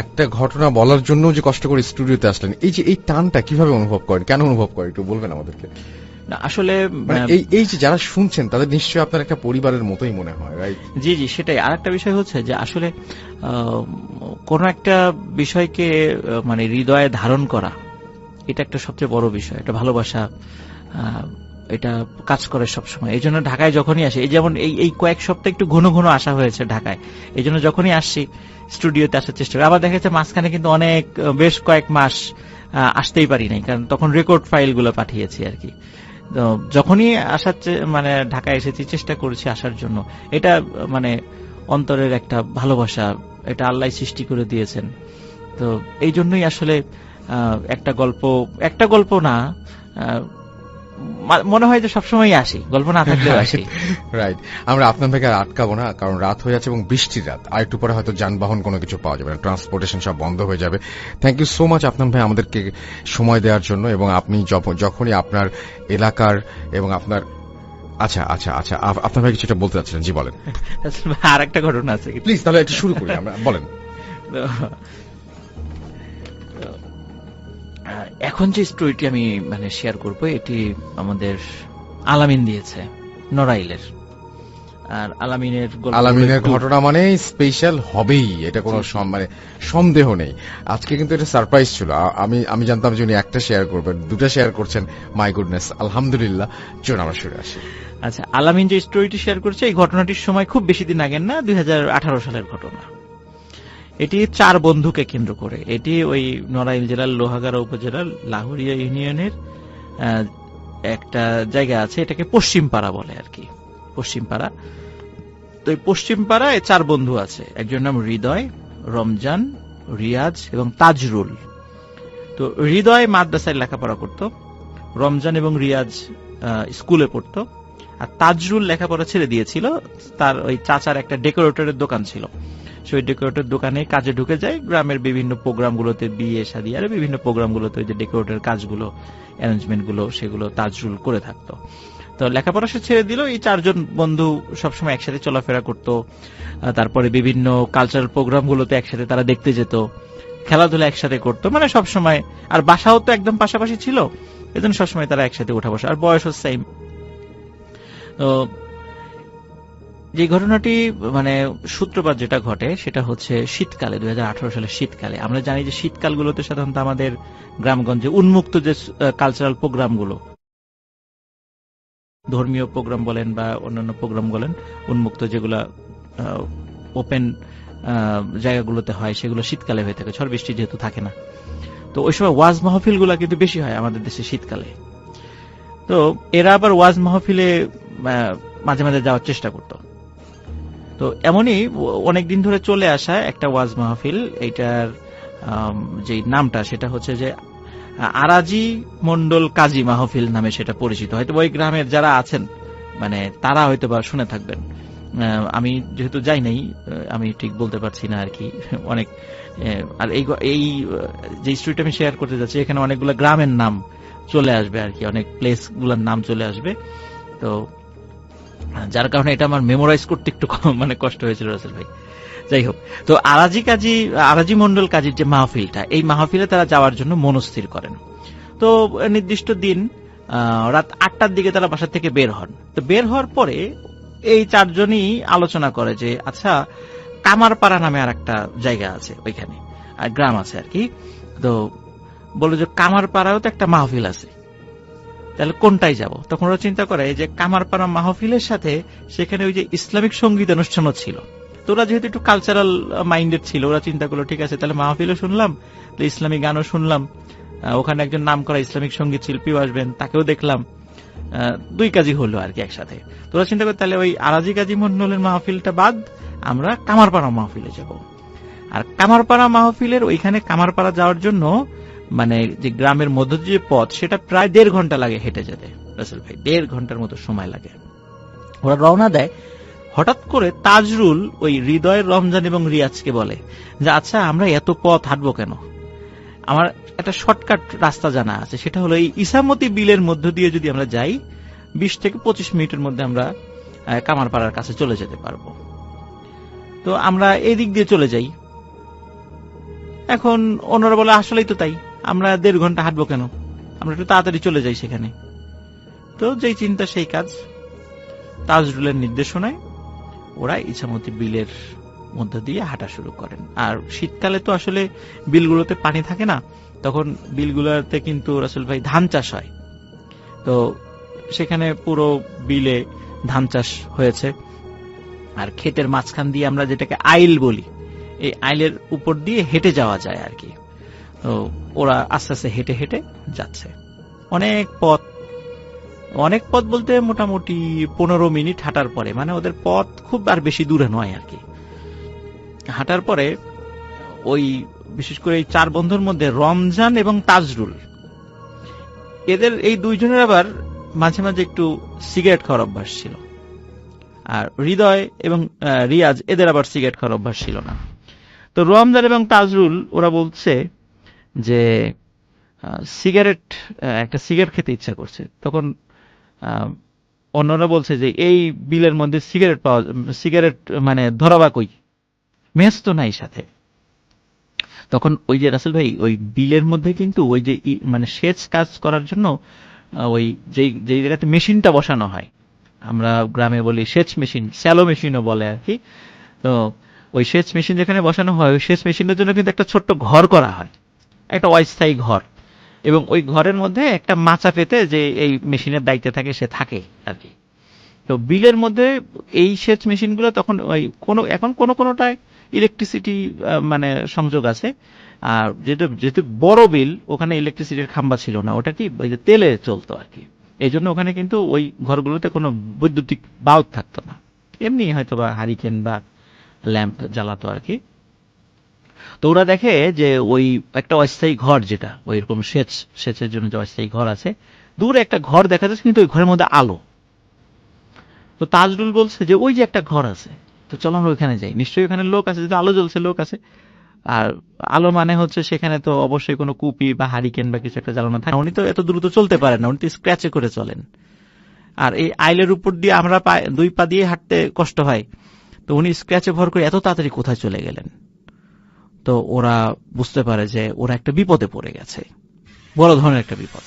একটা ঘটনা বলার জন্য যে কষ্ট করে স্টুডিওতে আসলেন, এই যে এই টানটা কিভাবে অনুভব করেন, কেন অনুভব করেন একটু বলবেন আমাদেরকে?
আসলে
এই যে যারা শুনছেন তাদের নিশ্চয়ই আপনার একটা পরিবারের মতোই মনে হয়, রাইট?
জি জি, সেটাই। আর একটা বিষয় হচ্ছে যে আসলে কোন একটা বিষয়কে মানে হৃদয়ে ধারণ করা, এটা একটা সবচেয়ে বড় বিষয়। এটা ভালোবাসা, এটা কাজ করে সবসময়। এই জন্য ঢাকায় যখনই আসি, এই যেমন এই কয়েক সপ্তাহ একটু ঘন ঘন আসা হয়েছে ঢাকায়, এই জন্য যখনই আসছি স্টুডিওতে আসার চেষ্টা করি। আবার দেখা যাচ্ছে মাঝখানে কিন্তু অনেক বেশ কয়েক মাস আসতেই পারি নাই, কারণ তখন রেকর্ড ফাইলগুলো পাঠিয়েছি আর কি। তো যখনই আসার মানে ঢাকায় এসেছি চেষ্টা করেছি আসার জন্য। এটা মানে অন্তরের একটা ভালোবাসা, এটা আল্লাহ সৃষ্টি করে দিয়েছেন। তো এই জন্যই আসলে একটা গল্প না, মনে হয় যে সবসময় আসি, গল্প না থাকলেও আসি।
রাইট। আমরা আপনার ভাইকে আর আটকাবো না, কারণ রাত হয়ে যাচ্ছে এবং বৃষ্টির রাত। আর একটু পরে হয়তো যানবাহন কোনো কিছু পাওয়া যাবে না, ট্রান্সপোর্টেশন সব বন্ধ হয়ে যাবে। থ্যাংক ইউ সো মাচ আপনার ভাই আমাদেরকে সময় দেওয়ার জন্য। এবং আপনি যখনই আপনার এলাকার এবং আপনার আচ্ছা আচ্ছা আচ্ছা আপনার ভাই কিছুটা বলতে চাচ্ছিলেন, জি বলেন।
আর একটা ঘটনা আছে,
প্লিজ তাহলে একটু শুরু করি আমরা, বলেন।
এখন যে স্টোরিটি আমি মানে শেয়ার করব, এটি আমাদের আলামিন দিয়েছে, নড়াইলের। আর আলামিনের
ঘটনা মানে স্পেশাল হবেই, এটা কোনো মানে সন্দেহ নেই। আজকে কিন্তু এটা সারপ্রাইজ ছিল। আমি জানতাম যে উনি একটা শেয়ার করবেন, দুটা শেয়ার করছেন। মাই গুডনেস, আলহামদুলিল্লাহ। চলুন আমরা শুরু আসি।
আচ্ছা, আলামিন যে স্টোরিটি শেয়ার করছে, এই ঘটনাটির সময় খুব বেশি দিন আগের না, 2018 সালের ঘটনা। এটি 4 বন্ধুকে কেন্দ্র করে। এটি ওই নড়াইল জেলার লোহাগাড়া উপজেলার লাহুরিয়া ইউনিয়নের একটা জায়গা আছে, এটাকে পশ্চিমপাড়া বলে আর কি, পশ্চিমপাড়া। তো এই পশ্চিমপাড়ায় 4 বন্ধু আছে। একজন নাম হৃদয়, রমজান, রিয়াজ এবং তাজরুল। তো হৃদয় মাদ্রাসায় লেখাপড়া করত, রমজান এবং রিয়াজ স্কুলে পড়ত, আর তাজরুল লেখাপড়া ছেড়ে দিয়েছিল। তার ওই চাচার একটা ডেকোরেটরের দোকান ছিল, সেই ডেকোরেটর দোকানে কাজে ঢুকে যায়। গ্রামের বিভিন্ন প্রোগ্রামগুলোতে, বিয়ে শাদী আর বিভিন্ন প্রোগ্রামগুলোতে ওই যে ডেকোরেটর কাজগুলো, অ্যারেঞ্জমেন্টগুলো, সেগুলো তাজরুল করে থাকতো। তো লেখাপড়া সে ছেড়ে দিল। এই 4 জন বন্ধু সবসময় একসাথে চলাফেরা করত। তারপরে বিভিন্ন কালচারাল প্রোগ্রামগুলোতে একসাথে তারা দেখতে যেত, খেলাধুলা একসাথে করতো, মানে সবসময়। আর বাসাও তো একদম পাশাপাশি ছিল, এজন্য সবসময় তারা একসাথে উঠা বসা, আর বয়সও সেম। তো যে ঘটনাটি মানে সূত্রপাত যেটা ঘটে সেটা হচ্ছে শীতকালে, 2018 সালের শীতকালে। আমরা জানি যে শীতকালগুলোতে সাধারণত আমাদের গ্রামগঞ্জে উন্মুক্ত যে কালচারাল প্রোগ্রামগুলো, ধর্মীয় প্রোগ্রাম বলেন বা অন্যান্য প্রোগ্রাম বলেন, উন্মুক্ত যেগুলো ওপেন জায়গাগুলোতে হয়, সেগুলো শীতকালে হয়ে থাকে, ঝড় বৃষ্টি যেহেতু থাকে না। তো ওই সময় ওয়াজ মাহফিলগুলো কিন্তু বেশি হয় আমাদের দেশে শীতকালে। তো এরা আবার ওয়াজ মাহফিলে মাঝে মাঝে যাওয়ার চেষ্টা করত। তো এমনই অনেকদিন ধরে চলে আসা একটা ওয়াজ মাহফিল, এইটার যে নামটা সেটা হচ্ছে যে আরাজি মন্ডল কাজী মাহফিল নামে সেটা পরিচিত। হয়তো ওই গ্রামের যারা আছেন মানে তারা হয়তো বা শুনে থাকবেন। আমি যেহেতু যাই নাই, আমি ঠিক বলতে পারছি না আর কি। অনেক আর এই যে স্টোরিটা আমি শেয়ার করতে যাচ্ছি, এখানে অনেকগুলো গ্রামের নাম চলে আসবে আর কি, অনেক প্লেস গুলার নাম চলে আসবে। তো যার কারণে এটা আমার মেমোরাইজ করতে একটু মানে কষ্ট হয়েছিল রাসেল ভাই। যাই হোক, তো আরাজি মন্ডল কাজীর যে মাহফিলটা, এই মাহফিলে তারা যাওয়ার জন্য মনস্থির করেন। তো নির্দিষ্ট দিন রাত 8টার দিকে তারা বাসা থেকে বের হন। তো বের হওয়ার পরে এই 4 জনই আলোচনা করে যে আচ্ছা, কামারপাড়া নামে আর একটা জায়গা আছে, ওইখানে গ্রাম আছে আর কি। তো বলে যে কামারপাড়াও তো একটা মাহফিল আছে, তো তাহলে কোনটাই যাব? তখন ওরা চিন্তা করে যে কামারপাড়া মাহফিলের সাথে সেখানে ওই যে ইসলামিক সঙ্গীত অনুষ্ঠানও ছিল। তো ওরা যেহেতু একটু কালচারাল মাইন্ডেড ছিল, ওরা চিন্তা করলো ঠিক আছে, তাহলে মাহফিলও শুনলাম, ইসলামিক গানও শুনলাম, ওখানে একজন নাম করা ইসলামিক সঙ্গীত শিল্পীও আসবেন, তাকেও দেখলাম, দুই কাজই হলো আর কি একসাথে। তোরা চিন্তা করি তাহলে ওই আরাজি কাজী মন্ডলের মাহফিলটা বাদ আমরা কামারপাড়া মাহফিলে যাব। আর কামারপাড়া মাহফিলের ওইখানে কামারপাড়া যাওয়ার জন্য মানে যে গ্রামের মধ্য যে পথ, সেটা প্রায় 1.5 ঘন্টা লাগে হেঁটে যেতে রাসেল ভাই, 1.5 ঘন্টার মতো সময় লাগে। ওরা রওনা দেয়, হঠাৎ করে তাজরুল ওই হৃদয়ের, রমজান এবং রিয়াজকে বলে যে আচ্ছা আমরা এত পথ হাঁটবো কেন, আমার একটা শর্টকাট রাস্তা জানা আছে, সেটা হলো এই ইসামতি বিলের মধ্য দিয়ে যদি আমরা যাই 20 থেকে 25 মিনিটের মধ্যে আমরা কামারপাড়ার কাছে চলে যেতে পারবো। তো আমরা এই দিক দিয়ে চলে যাই। এখন অন্যরা বলে আসলেই তো তাই, আমরা 1.5 ঘন্টা হাঁটবো কেন, আমরা একটু তাড়াতাড়ি চলে যাই সেখানে। তো যেই চিন্তা সেই কাজ, তাজরুলের নির্দেশনায় ওরা ইসামতি বিলের মধ্য দিয়ে হাঁটা শুরু করেন। আর শীতকালে তো আসলে বিলগুলোতে পানি থাকে না, তখন বিলগুলোতে কিন্তু রাসেল ভাই ধান চাষ হয়। তো সেখানে পুরো বিলে ধান চাষ হয়েছে। আর ক্ষেতের মাঝখান দিয়ে আমরা যেটাকে আইল বলি, এই আইলের উপর দিয়ে হেঁটে যাওয়া যায় আর কি। তো ওরা আস্তে আস্তে হেঁটে হেঁটে যাচ্ছে। অনেক পথ বলতে মোটামুটি 15 মিনিট হাঁটার পরে, মানে ওদের পথ খুব আর বেশি দূরে নয় আর কি। হাঁটার পরে ওই বিশেষ করে এই 4 বন্ধুর মধ্যে রমজান এবং তাজরুল, এদের এই দুইজনের আবার মাঝে মাঝে একটু সিগারেট খাওয়ার অভ্যাস ছিল। আর হৃদয় এবং রিয়াজ, এদের আবার সিগারেট খাওয়ার অভ্যাস ছিল না। তো রমজান এবং তাজরুল ওরা বলছে যে একটা সিগারেট খেতে ইচ্ছা করছে। তখন অন্যরা বলছে যে এই বিলের মধ্যে সিগারেট মানে ধরাবা কই, মেস তো নাই সাথে। তখন ওই যে রাসেল ভাই ওই বিলের মধ্যে কিন্তু ওই যে মানে সেচ কাজ করার জন্য ওই যে জায়গাতে মেশিনটা বসানো হয়, আমরা গ্রামে বলি সেচ মেশিন, স্যালো মেশিনও বলে আর কি। তো ওই সেচ মেশিন যেখানে বসানো হয়, ওই সেচ মেশিনের জন্য কিন্তু একটা ছোট্ট ঘর করা হয়, একটা অস্থায়ী ঘর, এবং ওই ঘরের মধ্যে একটা মাচা পেতে যে এই মেশিনের দায়িত্বে থাকে সে থাকে আর কি। তো বিলের মধ্যে এই সেচ মেশিনগুলো তখন ওই এখন কোনোটায় ইলেকট্রিসিটি মানে সংযোগ আছে। আর যেহেতু বড় বিল, ওখানে ইলেকট্রিসিটির খাম্বা ছিল না, ওটা কি ওই যে তেলে চলতো আর কি। এই জন্য ওখানে কিন্তু ওই ঘরগুলোতে কোনো বৈদ্যুতিক বাল্ব থাকতো না, এমনি হয়তো বা হারিকেন বা ল্যাম্প জ্বালাতো আর কি। তো ওরা দেখে যে ওই একটা অস্থায়ী ঘর, যেটা ওই রকম সেচের জন্য যে অস্থায়ী ঘর আছে, দূরে একটা ঘর দেখা যাচ্ছে, কিন্তু ওই ঘরের মধ্যে আলো। তো তাজরুল বলছে যে ওই যে একটা ঘর আছে, তো চলো আমরা ওইখানে যাই, নিশ্চয়ই ওখানে লোক আছে, যদি আলো জ্বলছে লোক আছে। আর আলো মানে হচ্ছে সেখানে তো অবশ্যই কোনো কুপি বা হারিকেন বা কিছু একটা জ্বালানো থাকে। উনি তো এত দ্রুত চলতে পারেন না, উনি তো স্ক্র্যাচে করে চলেন। আর এই আইলের উপর দিয়ে আমরা 2 পা দিয়ে হাঁটতে কষ্ট হয়, তো উনি স্ক্র্যাচে ভর করে এত তাড়াতাড়ি কোথায় চলে গেলেন। তো ওরা বুঝতে পারে যে ওরা একটা বিপদে পড়ে গেছে, বড় ধরনের একটা বিপদ।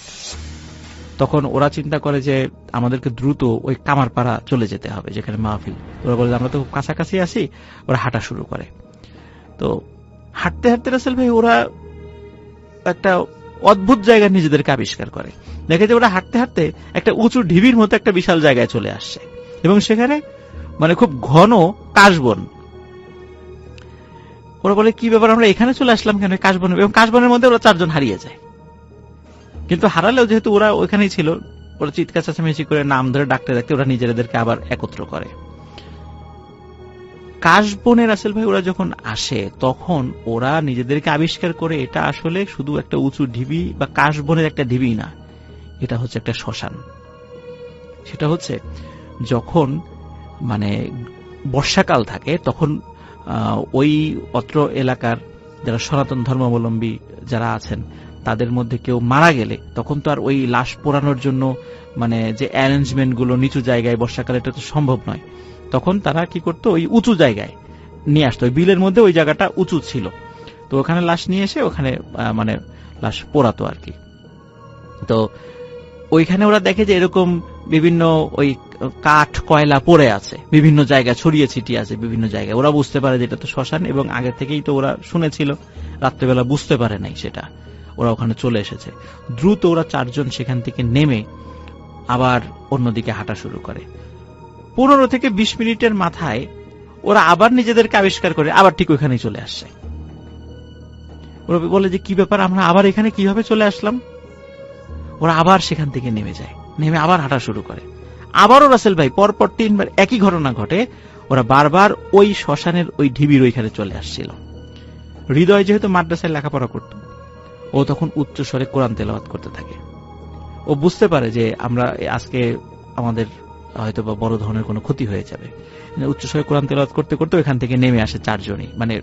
তখন ওরা চিন্তা করে যে আমাদেরকে দ্রুত ওই কামারপাড়া চলে যেতে হবে যেখানে মাহফিল। ওরা বলে আমরা তো কাছাকাছি আছি। ওরা হাঁটা শুরু করে। তো হাঁটতে হাঁটতে রাসেল ভাই ওরা একটা অদ্ভুত জায়গা নিজেদেরকে আবিষ্কার করে। দেখে যে ওরা হাঁটতে হাঁটতে একটা উঁচু ঢিবির মতো একটা বিশাল জায়গায় চলে আসছে, এবং সেখানে মানে খুব ঘন কাশবন। ওরা বলে কি ব্যাপার, আমরা এখানে চলে আসলাম কেন কাশবন? এবং কাশবনের মধ্যে ওরা 4 জন হারিয়ে যায়। কিন্তু হারালেও যেহেতু ওরা ওইখানেই ছিল, ওরা চিৎকার চেঁচামেচি করে নাম ধরে ডাকতে ডাকতে ওরা নিজেদেরকে আবার একত্র করে। কাশবনে রাসেল ভাই ওরা যখন আসে, তখন ওরা নিজেদেরকে আবিষ্কার করে এটা আসলে শুধু একটা উঁচু ঢিবি বা কাশবনের একটা ঢিবি না, এটা হচ্ছে একটা শ্মশান। সেটা হচ্ছে যখন মানে বর্ষাকাল থাকে, তখন ওই অত্র এলাকার যারা সনাতন ধর্মাবলম্বী যারা আছেন, তাদের মধ্যে কেউ মারা গেলে তখন তো আর ওই লাশ পোড়ানোর জন্য মানে যে অ্যারেঞ্জমেন্ট গুলো নিচু জায়গায় বর্ষাকালে এটা তো সম্ভব নয়। তখন তারা কি করতো, ওই উঁচু জায়গায় নিয়ে আসতো। ওই বিলের মধ্যে ওই জায়গাটা উঁচু ছিল, তো ওখানে লাশ নিয়ে এসে ওখানে মানে লাশ পোড়াতো আর কি। তো ওইখানে ওরা দেখে যে এরকম বিভিন্ন ওই কাঠ কয়লা পড়ে আছে, বিভিন্ন জায়গায় ছড়িয়ে ছিটিয়ে আছে বিভিন্ন জায়গায়। ওরা বুঝতে পারে যে এটা তো শ্মশান, এবং আগে থেকেই তো ওরা শুনেছিল, রাত্রেবেলা বুঝতে পারে নাই সেটা, ওরা ওখানে চলে এসেছে। দ্রুত ওরা 4 জন সেখান থেকে নেমে আবার অন্যদিকে হাঁটা শুরু করে। 15 থেকে 20 মিনিটের মাথায় ওরা আবার নিজেদেরকে আবিষ্কার করে আবার ঠিক ওইখানেই চলে আসছে। ওরা বলে যে কি ব্যাপার, আমরা আবার এখানে কিভাবে চলে আসলাম? ওরা আবার সেখান থেকে নেমে যায়, নেমে আবার হাঁটা শুরু করে। আবারও রাসেল ভাই পরপর 3 বার একই ঘটনা ঘটে। ওরা বারবার ওই শ্মশানের ওই ঢিবির ওইখানে চলে আসছিল। হৃদয় যেহেতু মাদ্রাসায় লেখাপড়া করত, ও তখন উচ্চ স্বরে কোরআন তেলাওয়াত করতে থাকে। ও বুঝতে পারে যে আমরা আজকে আমাদের হয়তো বা বড় ধরনের কোনো ক্ষতি হয়ে যাবে। উচ্চ স্বরে কোরআন তেলাওয়াত করতে করতে ওইখান থেকে নেমে আসে 4 জনই, মানে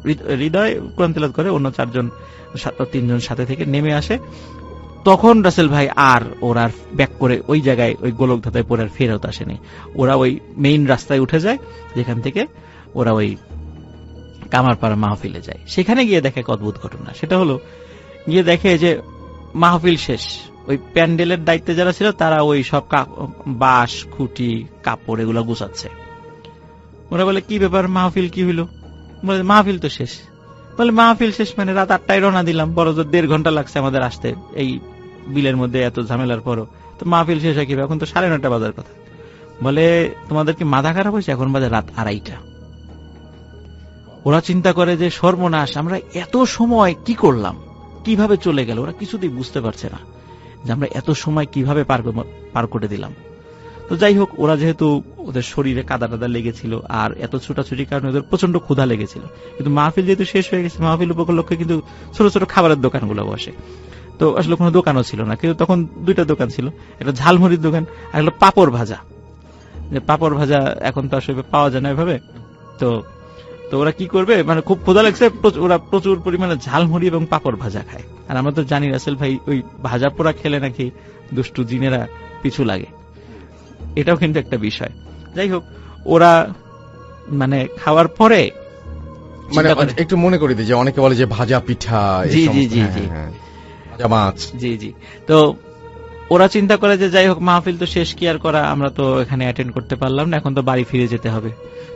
হৃদয় কোরআন তেলাওয়াত করে, অন্য 3 জন সাথে থেকে নেমে আসে। তখন রাসেল ভাই আর ওরা ব্যাক করে ওই জায়গায় ওই গোলকধাঁধায় পড়ে আর ফেরত আসেনি। ওরা ওই মেইন রাস্তায় উঠে যায়, যেখান থেকে ওরা ওই কামারপাড়া মাহফিলে যায়। সেখানে গিয়ে দেখে এক অদ্ভুত ঘটনা। সেটা হলো, গিয়ে দেখে যে মাহফিল শেষ, ওই প্যান্ডেলের দায়িত্বে যারা ছিল তারা ওই সব বাঁশ, খুঁটি, কাপড় এগুলো গুছাচ্ছে। ওরা বলে কি ব্যাপার, মাহফিল কি হইলো? বলে মাহফিল তো শেষ। বলে মাহফিল শেষ মানে রাত 8টায় রওনা দিলাম, বড় জোর 1.5 ঘন্টা লাগছে আমাদের আসতে এই বিলের মধ্যে এত ঝামেলার পরও, তো মাহফিল শেষ হয় কিভাবে? এখন তো 9:30 বাজার কথা। বলে তোমাদের কি মাথা খারাপ হয়েছে? এখন বাজে রাত 2:30। ওরা চিন্তা করে যে সর্বনাশ, আমরা এত সময় কি করলাম, কিভাবে চলে গেল? ওরা কিছুতেই বুঝতে পারছে না যে আমরা এত সময় কিভাবে পার করে দিলাম। তো যাই হোক, ওরা যেহেতু ওদের শরীরে কাদা টাদা লেগেছিল আর এত ছুটাছুটির কারণে ওদের প্রচন্ড ক্ষুধা লেগেছিল, কিন্তু মাহফিল যেহেতু শেষ হয়ে গেছে, মাহফিল উপলক্ষে কিন্তু ছোট ছোট খাবারের দোকানগুলো বসে। তো আসলে কোনো দোকানও ছিল না, কিন্তু তখন 2টা দোকান ছিল, একটা ঝালমুড়ির দোকান আর একটা পাপড় ভাজা। যে পাপড় ভাজা এখন তো আসলে পাওয়া যায় না এভাবে। তো তো ওরা কি করবে, মানে খুব ক্ষুধা লাগছে, ওরা প্রচুর পরিমাণে ঝালমুড়ি এবং পাপড় ভাজা খায়। আর আমরা তো জানি রাসেল ভাই ওই ভাজা পোড়া খেলে নাকি দুষ্টু জিনেরা পিছু লাগে, এটাও কিন্তু একটা বিষয়। যাই হোক, ওরা মানে খাওয়ার পরে
মানে একটু মনে করে দিই যে অনেকে বলে যে ভাজা পিঠা,
জি জি জি জি,
ভাজা মাছ,
জি জি। তো ওরা চিন্তা করে যে যাই হোক মাহফিল তো শেষ, কি আর করা, আমরা তো এখানে অ্যাটেন্ড করতে পারলাম না, এখন তো বাড়ি ফিরে যেতে হবে।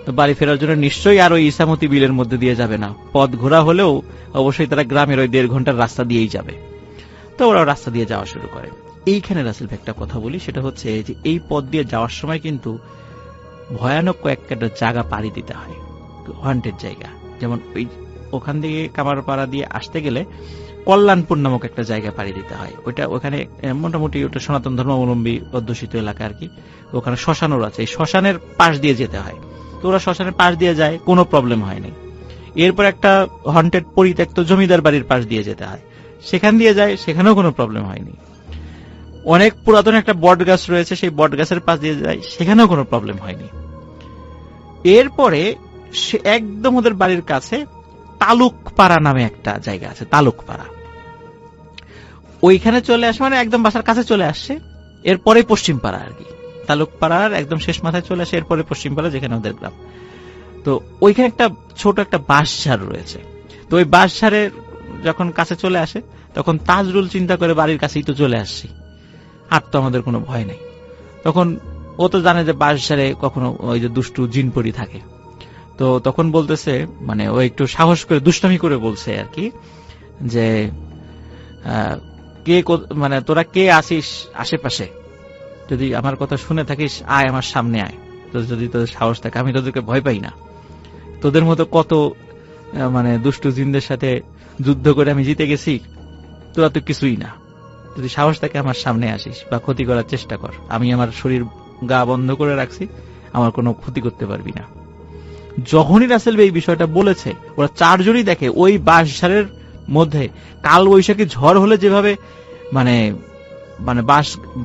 তো বাড়ি ফেরার জন্য নিশ্চয়ই আর ওই ইসামতি বিলের মধ্যে দিয়ে যাবে না, পথ ঘোরা হলেও অবশ্যই তারা গ্রামের ওই 1.5 ঘন্টার রাস্তা দিয়েই যাবে। তো ওরা রাস্তা দিয়ে যাওয়া শুরু করে। এইখানে রাসেল ভাই একটা কথা বলি, সেটা হচ্ছে যে এই পথ দিয়ে যাওয়ার সময় কিন্তু ভয়ানক কয়েকটা জায়গা পাড়ি দিতে হয়, হন্টেড জায়গা। যেমন ওখান থেকে কামারপাড়া দিয়ে আসতে গেলে কল্যাণপুর নামক একটা জায়গা পাড়ি দিতে হয়। ওখানে মোটামুটি ওটা সনাতন ধর্মাবলম্বী অধ্যুষিত এলাকা আর কি। ওখানে শ্মশানও আছে, এই শ্মশানের পাশ দিয়ে যেতে হয়। তো ওরা শ্মশানের পাশ দিয়ে যায়, কোনো প্রবলেম হয়নি। এরপর একটা হন্টেড পরিত্যক্ত জমিদার বাড়ির পাশ দিয়ে যেতে হয়, সেখান দিয়ে যায়, সেখানেও কোনো প্রবলেম হয়নি। অনেক পুরাতন একটা বট গাছ রয়েছে, সেই বট গাছের পাশ দিয়ে যায়, সেখানেও কোনো প্রবলেম হয়নি। এরপরে সে একদম ওদের বাড়ির কাছে তালুকপাড়া নামে একটা জায়গা আছে, তালুকপাড়া। ওইখানে চলে আসে, মানে একদম বাসার কাছে চলে আসছে। এরপরে পশ্চিম পাড়া আর কি, তালুকপাড়ার একদম শেষ মাথায় চলে আসে, এরপরে পশ্চিম পাড়া যেখানে ওদের গ্রাম। তো ওইখানে একটা ছোট একটা বাঁশঝাড় রয়েছে। তো ওই বাঁশঝাড়ের যখন কাছে চলে আসে, তখন তাজরুল চিন্তা করে বাড়ির কাছেই তো চলে আসছি, আর তো আমাদের কোনো ভয় নেই। তখন ও তো জানে যে বাঁশঝাড়ে কখনো ওই যে দুষ্টু জিনপরি থাকে। তো তখন বলতেছে, মানে ও একটু সাহস করে দুষ্টামি করে বলছে আর কি, যে কে মানে তোরা কে আসিস আশেপাশে, যদি আমার কথা শুনে থাকিস আয় আমার সামনে আয়, তো যদি তোদের সাহস থাকে, আমি তোদেরকে ভয় পাই না, তোদের মতো কত মানে দুষ্টু জিনদের সাথে যুদ্ধ করে আমি জিতে গেছি, তোরা তো কিছুই না, যদি সাহস থাকে আমার সামনে আসিস বা ক্ষতি করার চেষ্টা কর, আমি আমার শরীর গা বন্ধ করে রাখছি, আমার কোনো ক্ষতি করতে পারবি না। যখনই রাসেল এই বিষয়টা বলেছে, ওরা 4 জনই দেখে ওই বাঁশঝাড়ের মধ্যে কাল বৈশাখী ঝড় হলে যেভাবে মানে মানে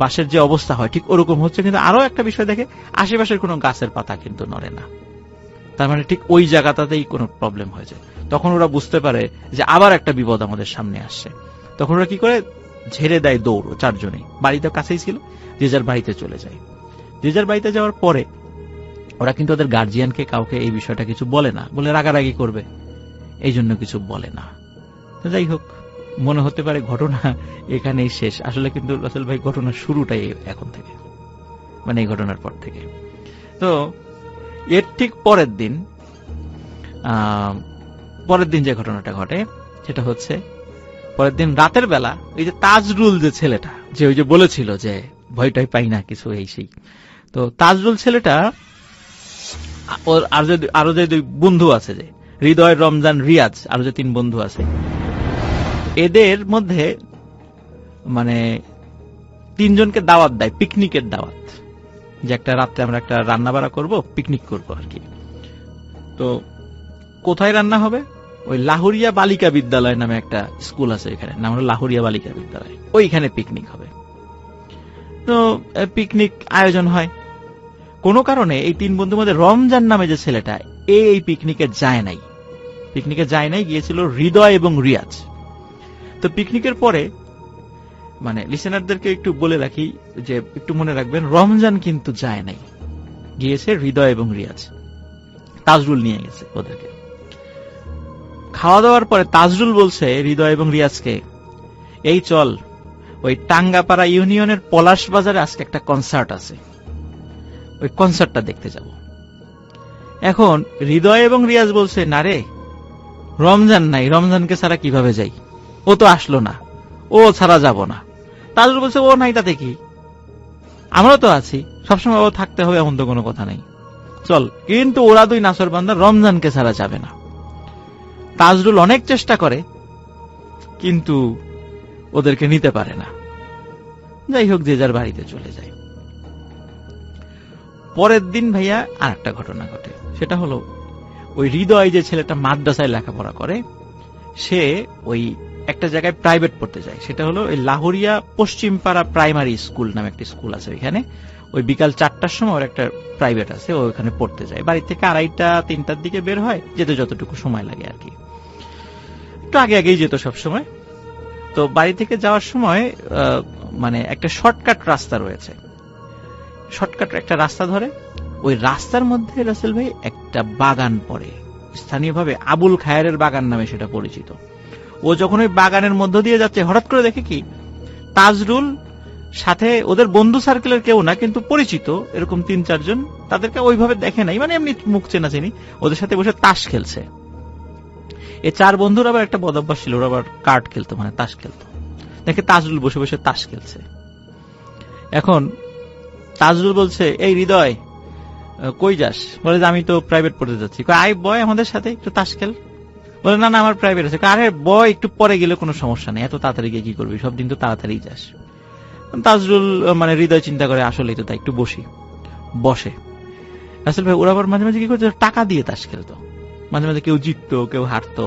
বাঁশের যে অবস্থা হয় ঠিক ওরকম হচ্ছে। কিন্তু আরো একটা বিষয় দেখে, আশেপাশের কোনো গাছের পাতা কিন্তু নড়ে না, তার মানে ঠিক ওই জায়গাটাতেই কোনো প্রবলেম হয়ে যায়। তখন ওরা বুঝতে পারে যে আবার একটা বিপদ আমাদের সামনে আসছে। তখন ওরা কি করে, ঝেড়ে দেয় দৌড়। 4 জনেই বাড়িতে কাছেই ছিল, যে যার বাড়িতে চলে যায়। যে যার বাড়িতে যাওয়ার পরে ওরা কিন্তু ওদের গার্জিয়ানকে কাউকে এই বিষয়টা কিছু বলে না, বলে রাগারাগি করবে, এই জন্য কিছু বলে না। তো যাই হোক, মনে হতে পারে ঘটনা এখানেই শেষ, আসলে কিন্তু রাসেল ভাই ঘটনার শুরুটাই এখন থেকে, মানে এই ঘটনার পর থেকে। তো এর ঠিক পরের দিন যে ঘটনাটা ঘটে, সেটা হচ্ছে পরের দিন রাতের বেলা ওই যে তাজরুল যে ছেলেটা, যে ওই যে বলেছিল যে ভয়টাই পাই না কিছু এই সেই। তো তাজরুল ছেলেটা ওর আরো যে দুই বন্ধু আছে, যে হৃদয়, রমজান, রিয়াজ, আরো যে 3 বন্ধু আছে, এদের মধ্যে মানে 3 জনকে দাওয়াত দেয়, পিকনিকের দাওয়াত, যে একটা রাত্রে আমরা একটা রান্না বাড়া করবো, পিকনিক করবো আর কি। তো কোথায় রান্না হবে? ওই লাহুরিয়া বালিকা বিদ্যালয় নামে একটা স্কুল আছে, এখানে নাম হলো লাহুরিয়া বালিকা বিদ্যালয়, ওইখানে পিকনিক হবে। তো পিকনিক আয়োজন হয়। কোনো কারণে এই 3 বন্ধুর মধ্যে রমজান নামে যে ছেলেটা, এই পিকনিকে যায় নাই। গিয়েছিল হৃদয় এবং রিয়াজ। তো পিকনিকের পরে মানে লিসেনারদেরকে একটু বলে রাখি, যে একটু মনে রাখবেন, রমজান কিন্তু যায় নাই, গিয়েছে হৃদয় এবং রিয়াজ। তাজরুল নিয়ে গেছে ওদেরকে। খাওয়া দাওয়ার পরে তাজরুল বলছে হৃদয় এবং রিয়াজকে, এই চল, ওই টাঙ্গাপাড়া ইউনিয়নের পলাশ বাজারে আজকে একটা কনসার্ট আছে, ওই কনসার্টটা দেখতে যাব। এখন হৃদয় এবং রিয়াজ বলছে, না রে, রমজান নাই, রমজানকে ছাড়া কিভাবে যাই, ও তো আসলো না, ও ছাড়া যাব না। তাজরুল বলছে, ও নাই তাতে কি, আমরা তো আছি, সবসময় ও থাকতে হবে এমন তো কোনো কথা নেই, চল। কিন্তু ওরা 2 নাছরবান্দা রমজানকে ছাড়া যাবে না। তাজরুল অনেক চেষ্টা করে, কিন্তু ওদেরকে নিতে পারে না। যাই হোক, যে যার বাড়িতে চলে যায়। পরের দিন ভাইয়া আর একটা ঘটনা ঘটে। সেটা হলো, ওই হৃদয় যে ছেলেটা মাদ্রাসায় লেখাপড়া করে, সে ওই একটা জায়গায় প্রাইভেট পড়তে যায়। সেটা হলো ওই লাহুরিয়া পশ্চিমপাড়া প্রাইমারি স্কুল নামে একটা স্কুল আছে ওইখানে। ওই বিকাল 4টার সময় ওর একটা প্রাইভেট আছে, ও ওখানে পড়তে যায়। বাড়ি থেকে 2:30-3টার দিকে বের হয়, যেতে যতটুকু সময় লাগে আর কি, একটু আগে আগেই যেত সব সময়। তো বাড়ি থেকে যাওয়ার সময় মানে একটা শর্টকাট রাস্তা রয়েছে, শর্টকাট একটা রাস্তা ধরে। ওই রাস্তার মধ্যে রাসেল ভাই একটা বাগান পড়ে, স্থানীয়ভাবে আবুল খায়েরের বাগান নামে সেটা পরিচিত। ও যখন ওই বাগানের মধ্য দিয়ে যাচ্ছে, হঠাৎ করে দেখে কি, তাজরুল সাথে, ওদের বন্ধু সার্কেলের কেউ না, কিন্তু পরিচিত এরকম 3-4 জন, তাদেরকে ওইভাবে দেখে নাই, মানে এমনি মুখ চেনা চিনি, ওদের সাথে বসে তাস খেলছে। এই 4 বন্ধুর আবার একটা বদ অভ্যাস ছিল, ওরা আবার কার্ড খেলতো, মানে তাস খেলতো। দেখে তাজরুল বসে বসে তাস খেলছে। এখন তাজরুল বলছে, এই হৃদয়, কই যাস? বলে যে, আমি তো প্রাইভেট পড়তে যাচ্ছি। আয় বয় আমাদের সাথে একটু তাস খেল। বলে, না না, আমার প্রাইভেট আছে। আরে বয়, একটু পরে গেলে কোনো সমস্যা নেই, এত তাড়াতাড়ি গিয়ে কি করবি, সব দিন তো তাড়াতাড়ি যাস। তাজরুল মানে হৃদয় চিন্তা করে, আসলেই তো তাই, একটু বসি। বসে। আসলে ভাই, ওরা আবার মাঝে মাঝে কি করতো, টাকা দিয়ে তাস খেলতো। মাঝে মাঝে কেউ জিততো, কেউ হারতো।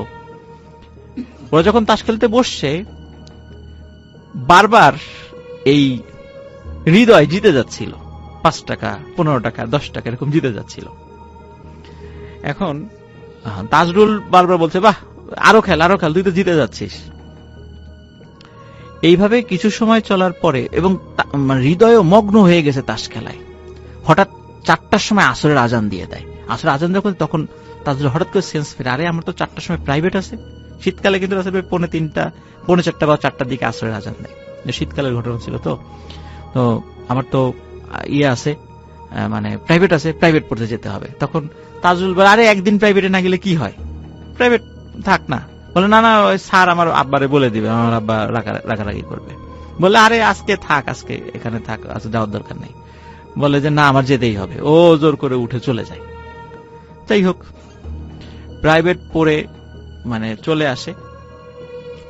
ওরা যখন তাস খেলতে বসছে, বারবার এই হৃদয় জিতে যাচ্ছিল, 5 টাকা, 15 টাকা, 10 টাকা এরকম জিতে যাচ্ছিল। এখন তাজরুল বারবার বলছে, বাহ, আরো খেল, তুই তো জিতে যাচ্ছিস। এইভাবে কিছু সময় চলার পরে, এবং হৃদয়ও মগ্ন হয়ে গেছে তাস খেলায়, হঠাৎ 4টার সময় আসরের আজান দিয়ে দেয়। আসরের আজান যখন, তখন তাজরুল হঠাৎ করে সেন্স ফেরে, আরে আমার তো 4টার সময় প্রাইভেট আছে। শীতকালে কিন্তু আসলে 3:45, 4:45 বা 4টার দিকে আসরের আজান দেয়, শীতকালের ঘটনা ছিল। তো তো আমার তো ইয়ে আছে, মানে প্রাইভেট আছে, প্রাইভেট পড়তে যেতে হবে। তখন তাজরুল বলে, আরে একদিন প্রাইভেটে না গেলে কি হয়, প্রাইভেট থাক না। বলে, না না, ওই স্যার আমার আব্বারে বলে দিবে, আমার আব্বা রাগারাগি করবে। বলে, আরে আজকে থাক, আজকে এখানে থাক, আজকে যাওয়ার দরকার নেই। বলে যে, না, আমার যেতেই হবে। ও জোর করে উঠে চলে যায়। যাই হোক, প্রাইভেট পড়ে মানে চলে আসে।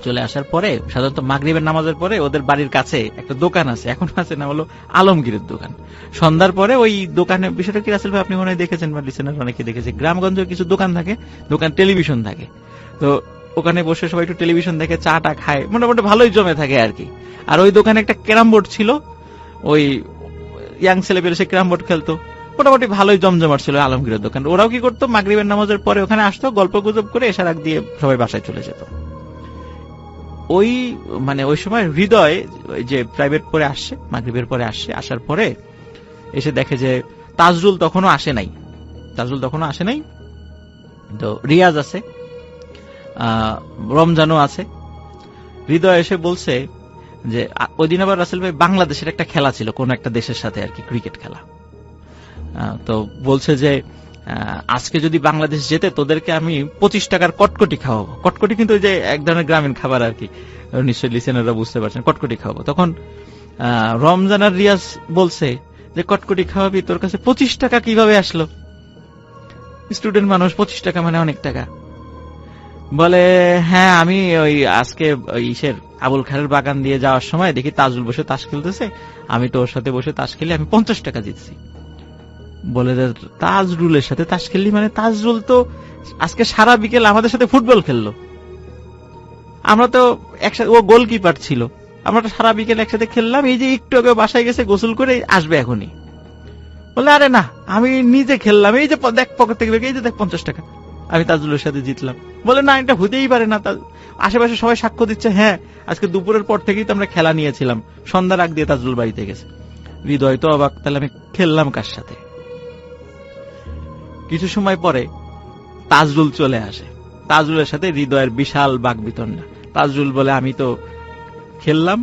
চলে আসার পরে সাধারণত মাগরিবের নামাজের পরে ওদের বাড়ির কাছে একটা দোকান আছে, এখন আছে না, হলো আলমগীরের দোকান। সন্ধ্যার পরে ওই দোকানে, বিষয়টা কি রাসেল ভাই আপনি মনে হয় দেখেছেন বা লিসেনার অনেকে দেখেছে, গ্রামগঞ্জে কিছু দোকান থাকে, দোকান টেলিভিশন থাকে। তো ওখানে বসে সবাই একটু টেলিভিশন দেখে, চাটা খায়, মোটামুটি ভালোই জমে থাকে আর কি। আর ওই দোকানে একটা ক্যারাম বোর্ড ছিল, ওই ইয়াং ছেলেপেলে সে ক্যারাম বোর্ড খেলতো, মোটামুটি ভালোই জমজমাট ছিল আলমগীরের দোকান। ওরাও কি করতো, মাগরিবের নামাজের পরে ওখানে আসতো, গল্প গুজব করে এসার আগ দিয়ে সবাই বাসায় চলে যেত। ওই মানে ওই সময় হৃদয় যে প্রাইভেট পরে আসছে, মাগরিবের পরে আসছে, আসার পরে এসে দেখে যে তাজরুল তখনও আসে নাই। তো রিয়াজ আছে, রমজানও আছে। হৃদয় এসে বলছে যে, ওই দিন আবার রাসেল ভাই বাংলাদেশের একটা খেলা ছিল, কোন একটা দেশের সাথে আর কি, ক্রিকেট খেলা। তো বলছে যে, আজকে যদি বাংলাদেশ জেতে, তোদেরকে আমি 25 টাকার কটকটি খাওয়াবো। কটকটি কিন্তু ওই যে এক ধরনের গ্রামীণ খাবার আর কি, নিশ্চয়ই লিসেনাররা বুঝতে পারছেন, কটকটি খাওয়াবো। তখন রমজান আর রিয়াজ বলছে যে কটকটি খাওয়াবি, তোর কাছে 25 টাকা কিভাবে আসলো? স্টুডেন্ট মানুষ, 25 টাকা মানে অনেক টাকা। বলে হ্যাঁ, আমি ওই আজকে ইসের আবুল খায়ের বাগান দিয়ে যাওয়ার সময় দেখি তাজুল বসে তাস খেলতেছে, আমি তো ওর সাথে বসে তাস খেলে আমি 50 টাকা জিতছি। বলে তাজরুলের সাথে তাস খেললি মানে? তাজরুল তো আজকে সারা বিকেল আমাদের সাথে ফুটবল খেললো, আমরা তো একসাথে, ও গোলকিপার ছিল, আমরা তো সারা বিকেল একসাথে খেললাম, এই যে একটু আগে বাসায় গেছে গোসল করে আসবে এখনই। বলে আরে না, আমি নিজে খেললাম, এই যে দেখ পকেট থেকে, এই যে দেখ 50 টাকা, আমি তাজুলের সাথে জিতলাম। বলে না, এটা হতেই পারে না, আশেপাশে সবাই সাক্ষ্য দিচ্ছে, হ্যাঁ আজকে দুপুরের পর থেকেই তো আমরা খেলা নিয়েছিলাম, সন্ধ্যার আগ দিয়ে তাজুল বাড়িতে গেছে। হৃদয় তো অবাক, তাহলে আমি খেললাম কার সাথে? কিছু সময় পরে তাজরুল চলে আসে, তাজরুলের সাথে হৃদয়ের বিশাল বাকবিতণ্ডা। তাজরুল বলে আমি তো খেললাম,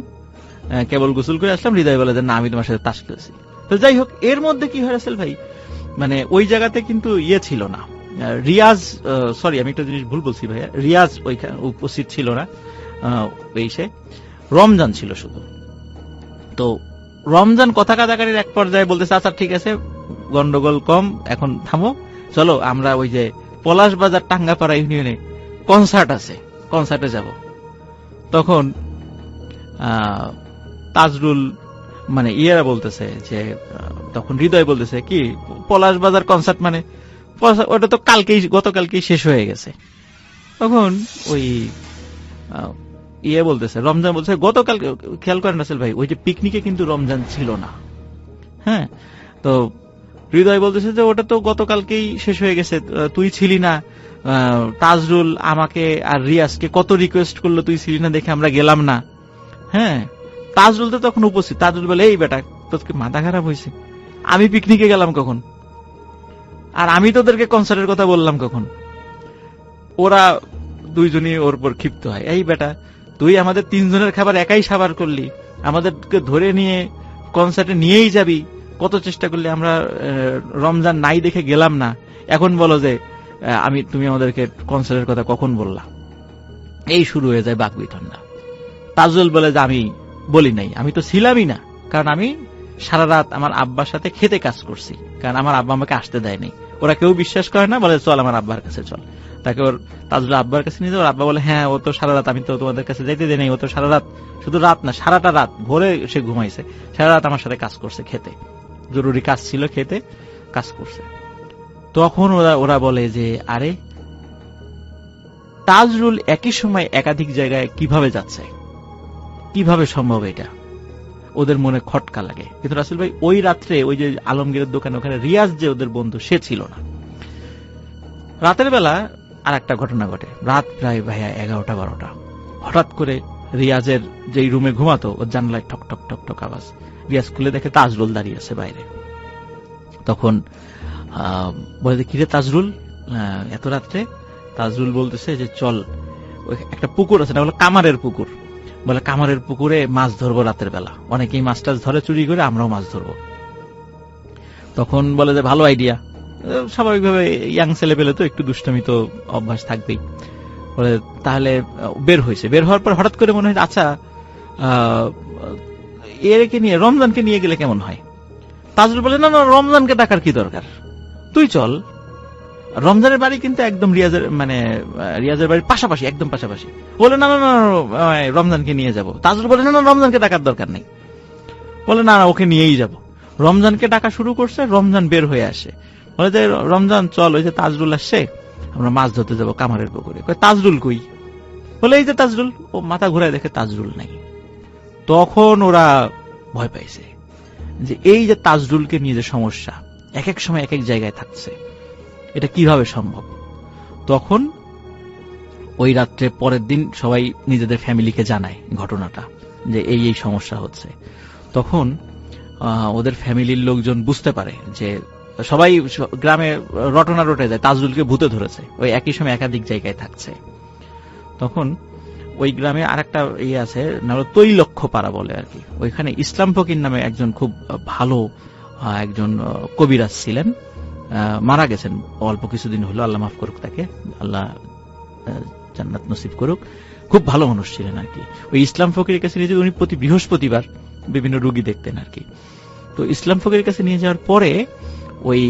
কেবল গোসল করে আসলাম। হৃদয় বলে যে না, আমি তোমার সাথে তাস খেলছি। তো যাই হোক, এর মধ্যে কি হয় রাসেল ভাই, মানে ওই জায়গাতে কিন্তু ইয়ে ছিল না, রিয়াজ, সরি আমি একটা জিনিস ভুল বলছি ভাইয়া, রিয়াজ ওইখানে উপস্থিত ছিল না, সে রমজান ছিল শুধু। তো রমজান কথা কাটাকাটির এক পর্যায়ে বলতেছে আচ্ছা ঠিক আছে, গন্ডগোল কম, এখন থামো, চলো আমরা ওই যে পলাশ বাজার টাঙ্গাপাড়া ইউনিয়নে কনসার্ট আছে, কনসার্টে যাব। তখন তাজরুল মানে ইয়েরা বলতেছে যে, তখন হৃদয় বলতেছে কি পলাশ বাজার কনসার্ট মানে? ওটা তো গতকালকেই শেষ হয়ে গেছে। তখন ওই ইয়ে বলতেছে, রমজান বলছে গতকাল, খেয়াল করেন রাসেল ভাই, ওই যে পিকনিকে কিন্তু রমজান ছিল না। হ্যাঁ, তো হৃদয় বলতেছে যে ওটা তো গতকালকেই শেষ হয়ে গেছে, তুই ছিলি না। তাজরুল আমাকে আর রিয়াজকে কত রিকোয়েস্ট করলো, তুই ছিলি না দেখে আমরা গেলাম না। হ্যাঁ, তাজরুল তো তখন উপস্থিত। তাজরুল বলে এই বেটা, তোকে মাথা খারাপ হয়েছে? আমি পিকনিকে গেলাম কখন? আর আমি তোদেরকে কনসার্টের কথা বললাম কখন? ওরা দুইজনই ওর উপর ক্ষিপ্ত হয়, এই বেটা তুই আমাদের 3 জনের খাবার একাই সাবার করলি, আমাদেরকে ধরে নিয়ে কনসার্টে নিয়েই যাবি, কত চেষ্টা করলি, আমরা রমজান নাই দেখে গেলাম না, এখন বলো যে তুমি আমাদেরকে কনসার্টের কথা কখন বললা? এই শুরু হয়ে যায় বাকবিতণ্ডা। তাজুল বলে যে আমি বলি নাই, আমি তো ছিলামই না, কারণ আমি সারা রাত আমার আব্বার সাথে খেতে কাজ করছি, কারণ আমার আব্বা আমাকে আসতে দেয়নি। ওরা কেউ বিশ্বাস করে না, বলে চল আমার আব্বার কাছে চল। তাকে ওর তাজুল আব্বার কাছে নিয়ে যাও। আব্বা বলে হ্যাঁ, ও তো সারা রাত, আমি তো তোমাদের কাছে যাইতে দেয় নাই, ও তো সারা রাত, শুধু রাত না সারাটা রাত, ভোরে সে ঘুমাইছে, সারা রাত আমার সাথে কাজ করছে, খেতে জরুরি কাজ ছিল, খেতে কাজ করছে। তখন ওরা বলে যে আরে তাজরুল একই সময় একাধিক জায়গায় কিভাবে যাচ্ছে, কিভাবে সম্ভব এটা? ওদের মনে খটকা লাগে। কিন্তু রাসেল ভাই ওই রাত্রে ওই যে আলমগীরের দোকানে ওখানে রিয়াজ যে ওদের বন্ধু, সে ছিল না। রাতের বেলা আর একটা ঘটনা ঘটে, রাত প্রায় ভাইয়া 11টা-12টা, হঠাৎ করে রিয়াজের যেই রুমে ঘুমাতো ওর জানলায় ঠক ঠক ঠক ঠক আওয়াজ। রিয়াজ খুলে দেখে তাজরুল দাঁড়িয়ে আছে বাইরে। তখন বলে কিরে তাজরুল, এত রাত্রে? তাজরুল বলতেছে যে চল, একটা পুকুর আছে না, বলে কামারের পুকুর, বলে কামারের পুকুরে মাছ ধরবো রাতের বেলা, অনেকেই মাছ টাছ ধরে চুরি করে, আমরাও মাছ ধরবো। তখন বলে যে ভালো আইডিয়া, স্বাভাবিকভাবে ইয়াং ছেলে পেলে তো একটু দুষ্টমি তো অভ্যাস থাকবেই। বলে তাহলে বের হয়েছে, বের হওয়ার পর হঠাৎ করে মনে হয় আচ্ছা এরকে নিয়ে রমজানকে নিয়ে গেলে কেমন হয়? তাজরুল বলে না না, রমজানকে ডাকার কি দরকার, তুই চল। রমজানের বাড়ি কিন্তু একদম রিয়াজের বাড়ির পাশাপাশি, একদম পাশাপাশি। বলে না না না, রমজানকে নিয়ে যাব। তাজরুল বলে না না, রমজানকে ডাকার দরকার নেই। বলে না না, ওকে নিয়েই যাব। রমজানকে ডাকা শুরু করছে, রমজান বের হয়ে আসে, বলে যে রমজান চল, ওই যে তাজরুল আসছে, আমরা মাছ ধরতে যাব কামারের পুকুরে। তাজরুল কই? বলে এই যে তাজরুল। ও মাথা ঘুরায় দেখে তাজরুল নাই। তখন ওরা ভয় পাইছে যে এই যে তাজরুলকে নিয়ে যে সমস্যা, এক এক সময় এক এক জায়গায় থাকছে, এটা কিভাবে সম্ভব? তখন ওই রাত্রে পরের দিন সবাই নিজেদের ফ্যামিলিকে জানায় ঘটনাটা, যে এই এই সমস্যা হচ্ছে। তখন ওদের ফ্যামিলির লোকজন বুঝতে পারে যে সবাই গ্রামে রটনা রটে যায়, তাজরুলকে ভূতে ধরেছে, ওই একই সময় একাধিক জায়গায় থাকছে। তখন ওই গ্রামে আরেকটা ইয়ে আছে, তৈলক্ষ পাড়া বলে আর কি, ওইখানে ইসলাম ফকির নামে একজন খুব ভালো একজন কবিরাজ ছিলেন, মারা গেছেন অল্প কিছুদিন হলো, আল্লাহ মাফ করুক তাকে, আল্লাহ জান্নাত নসিব করুক। খুব ভালো মানুষ ছিলেন আর কি। ওই ইসলাম ফকিরের কাছে নিয়ে, উনি প্রতি বৃহস্পতিবার বিভিন্ন রোগী দেখতেন আর কি। তো ইসলাম ফকিরের কাছে নিয়ে যাওয়ার পরে ওই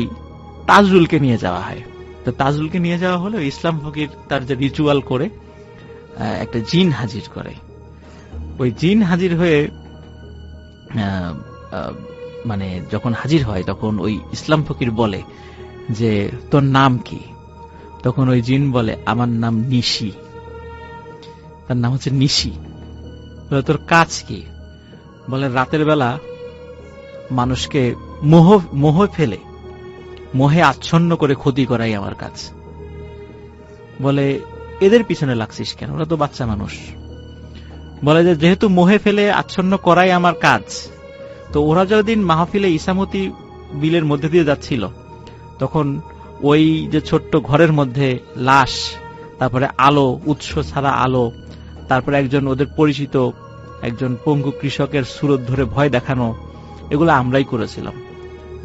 তাজরুলকে নিয়ে যাওয়া হয়। তো তাজরুলকে নিয়ে যাওয়া হলে ইসলাম ফকির তার যে রিচুয়াল করে একটা জিন হাজির করে। ওই জিন হাজির হয়ে মানে যখন হাজির হয় তখন ওই ইসলাম ফকির বলে যে তোর নাম কি? তখন ওই জিন বলে আমার নাম নিশি। তার নাম হচ্ছে নিশি। বলে তোর কাজ কি? বলে রাতের বেলা মানুষকে মোহে আচ্ছন্ন করে ক্ষতি করাই আমার কাজ। বলে এদের পিছনে লাগছিস কেন? ওরা তো বাচ্চা মানুষ। বলে যে যেহেতু মোহে ফেলে আচ্ছন্ন করাই আমার কাজ, তো ওরা যতদিন মাহফিলে ইসামতি বিলের মধ্যে দিয়ে যাচ্ছিল তখন ওই যে ছোট্ট ঘরের মধ্যে লাশ, তারপরে আলো, উৎস ছাড়া আলো, তারপরে একজন ওদের পরিচিত একজন পঙ্গু কৃষকের সুরত ধরে ভয় দেখানো, এগুলো আমরাই করেছিলাম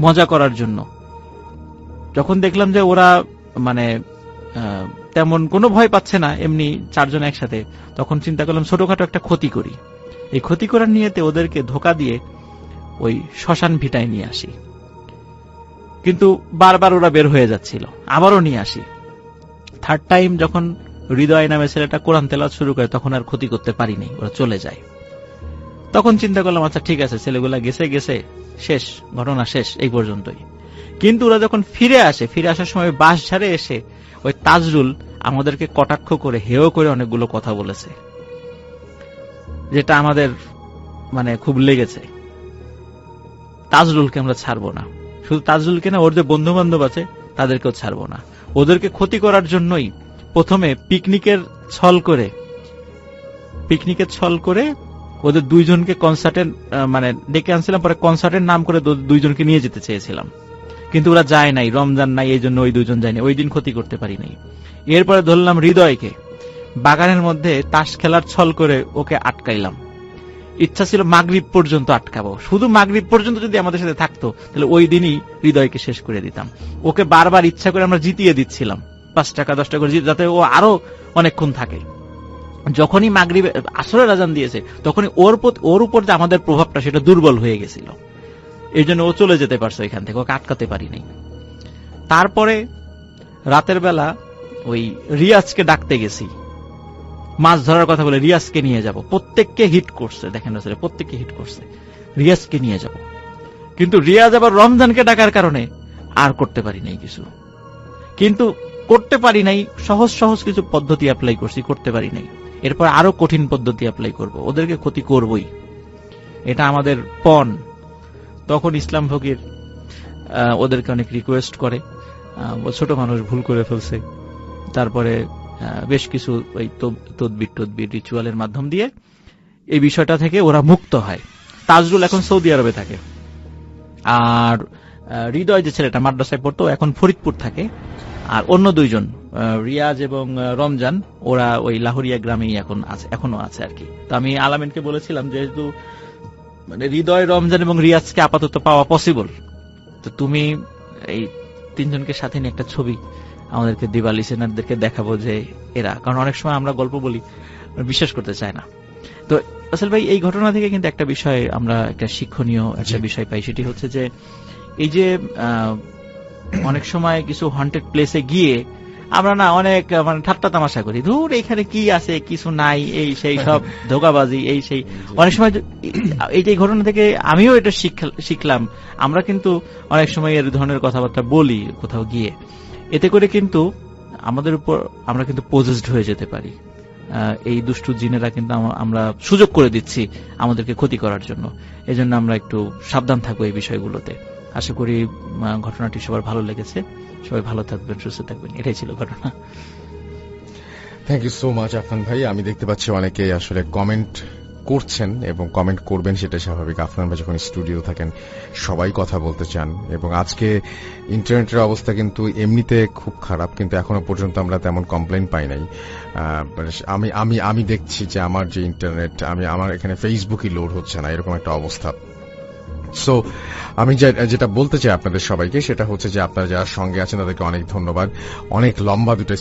মজা করার জন্য। যখন দেখলাম যে ওরা মানে তেমন কোনো ভয় পাচ্ছে না, এমনি চারজন একসাথে, তখন চিন্তা করলাম ছোটখাটো একটা ক্ষতি করি। এই ক্ষতি করার নিয়েতে ওদেরকে ধোকা দিয়ে ওই শ্মশান ভিটায় নিয়ে আসি। কিন্তু বারবার ওরা বের হয়ে যাচ্ছিল, আবারও নিয়ে আসি। থার্ড টাইম যখন হৃদয় নামে ছেলেটা কোরআন তেলাওয়াত শুরু করে তখন আর ক্ষতি করতে পারিনি, ওরা চলে যায়। তখন চিন্তা করলাম আচ্ছা ঠিক আছে, ছেলেগুলা গেছে শেষ, ঘটনা শেষ এই পর্যন্তই। কিন্তু ওরা যখন ফিরে আসার সময় বাস ঝাড়ে এসে ওই তাজরুল আমাদেরকে কটাক্ষ করে হেয় করে অনেকগুলো কথা বলেছে, যেটা আমাদের মানে খুব লেগেছে। তাজরুলকে আমরা ছাড়বো না, শুধু তাজরুলকে না, ওর যে বন্ধু বান্ধব আছে তাদেরকেও ছাড়বো না। ওদেরকে ক্ষতি করার জন্যই প্রথমে পিকনিকের ছল করে ওদের দুইজনকে কনসার্টে মানে ডেকে আনছিলাম, পরে কনসার্টের নাম করে দুইজনকে নিয়ে যেতে চেয়েছিলাম, কিন্তু ওরা যায় নাই, রমজান নাই, এই জন্য ওই দুইজন যায়নি, ওই দিন ক্ষতি করতে পারি নাই। এরপরে ধরলাম হৃদয়কে, বাগানের মধ্যে তাস খেলার ছল করে ওকে আটকাইলাম। ইচ্ছা ছিল মাগরিব পর্যন্ত আটকাবো, শুধু মাগরিব পর্যন্ত যদি আমাদের সাথে থাকতো তাহলে ওই দিনই হৃদয়কে শেষ করে দিতাম। ওকে বারবার ইচ্ছা করে আমরা জিতিয়ে দিচ্ছিলাম 5 টাকা 10 টাকা করে, যাতে ও আরো অনেকক্ষণ থাকে। যখনই মাগরিব আসরের আজান দিয়েছে তখনই ওর উপর যে আমাদের প্রভাবটা সেটা দুর্বল হয়ে গেছিল, এই জন্য ও চলে যেতে পারছে এখান থেকে, ওকে আটকাতে পারিনি। তারপরে রাতের বেলা ওই রিয়াজকে ডাকতে গেছি, মাছ ধরার কথা বলে রিয়াজকে নিয়ে যাব। প্রত্যেককে হিট করছে, দেখেন প্রত্যেককে হিট করছে, রিয়াজকে নিয়ে যাব। কিন্তু রিয়াজ আবার রমজানকে ডাকার কারণে আর করতে পারি নাই কিছু। কিন্তু করতে পারি নাই, সহজ কিছু পদ্ধতি অ্যাপ্লাই করছি, করতে পারি নাই। এরপর আরো কঠিন পদ্ধতি অ্যাপ্লাই করব, ওদেরকে ক্ষতি করবই, এটা আমাদের পণ। তখন ইসলাম ফকির ওদেরকে অনেক রিকোয়েস্ট করে, ছোট মানুষ ভুল করে ফেলছে। তারপরে বেশ কিছু ওই তদবির রিচুয়ালের মাধ্যম দিয়ে এই বিষয়টা থেকে ওরা মুক্ত হয়। তাজরুল এখন সৌদি আরবে থাকে, আর হৃদয় যে ছেলেটা মাদ্রাসায় পড়তো এখন ফরিদপুর থাকে। আর অন্য দুইজন রিয়াজ এবং রমজান ওরা ওই লাহোরিয়া গ্রামেই এখনো আছে আর কি। তো আমি আলামিনকে বলেছিলাম যেহেতু মানে হৃদয়, রমজান এবং রিয়াজকে আপাতত পাওয়া পসিবল, তো তুমি এই তিনজনকে সাথে নিয়ে একটা ছবি আমাদেরকে দিবা, লিসেনারদেরকে দেখাবো যে এরা, কারণ অনেক সময় আমরা গল্প বলি বিশ্বাস করতে চায় না। তো আসল ভাই এই ঘটনা থেকে কিন্তু একটা বিষয় আমরা একটা শিক্ষণীয় একটা বিষয় পাই, সেটি হচ্ছে যে এই যে অনেক সময় কিছু হন্টেড প্লেসে গিয়ে আমরা না অনেক মানে ঠাট্টা তামাশা করি, ধুর এখানে কি আছে কিছু নাই, এই সেই সব ধোঁকাবাজি, এই সেই। অনেক সময় এই ঘটনা থেকে আমিও এটা শিখলাম, আমরা কিন্তু অনেক সময় এর ধরনের কথাবার্তা বলি কোথাও গিয়ে, এতে করে কিন্তু আমাদের উপর আমরা কিন্তু পজেসড হয়ে যেতে পারি। এই দুষ্টু জিনেরা কিন্তু আমরা সুযোগ করে দিচ্ছি আমাদেরকে ক্ষতি করার জন্য। এজন্য আমরা একটু সাবধান থাকবো এই বিষয়গুলোতে। আশা করি ঘটনাটি সবার ভালো লেগেছে। সবাই ভালো থাকবেন, সুস্থ থাকবেন, এটাই ছিল ঘটনা।
Thank you so much Afnan ভাই। আমি দেখতে পাচ্ছি অনেকে আসলে কমেন্ট করছেন এবং কমেন্ট করবেন, সেটা স্বাভাবিক। আফনান ভাই যখন স্টুডিও থাকেন সবাই কথা বলতে চান, এবং আজকে ইন্টারনেটের অবস্থা কিন্তু এমনিতে খুব খারাপ, কিন্তু এখনো পর্যন্ত আমরা তেমন কমপ্লেন পাই নাই। আমি দেখছি যে আমার যে ইন্টারনেট, আমার এখানে ফেসবুকই লোড হচ্ছে না, এরকম একটা অবস্থা। সো আমি যেটা বলতে চাই আপনাদের সবাইকে সেটা হচ্ছে যে আপনারা যারা সঙ্গে আছেন তাদেরকে অনেক ধন্যবাদ। অনেক লম্বা দুটো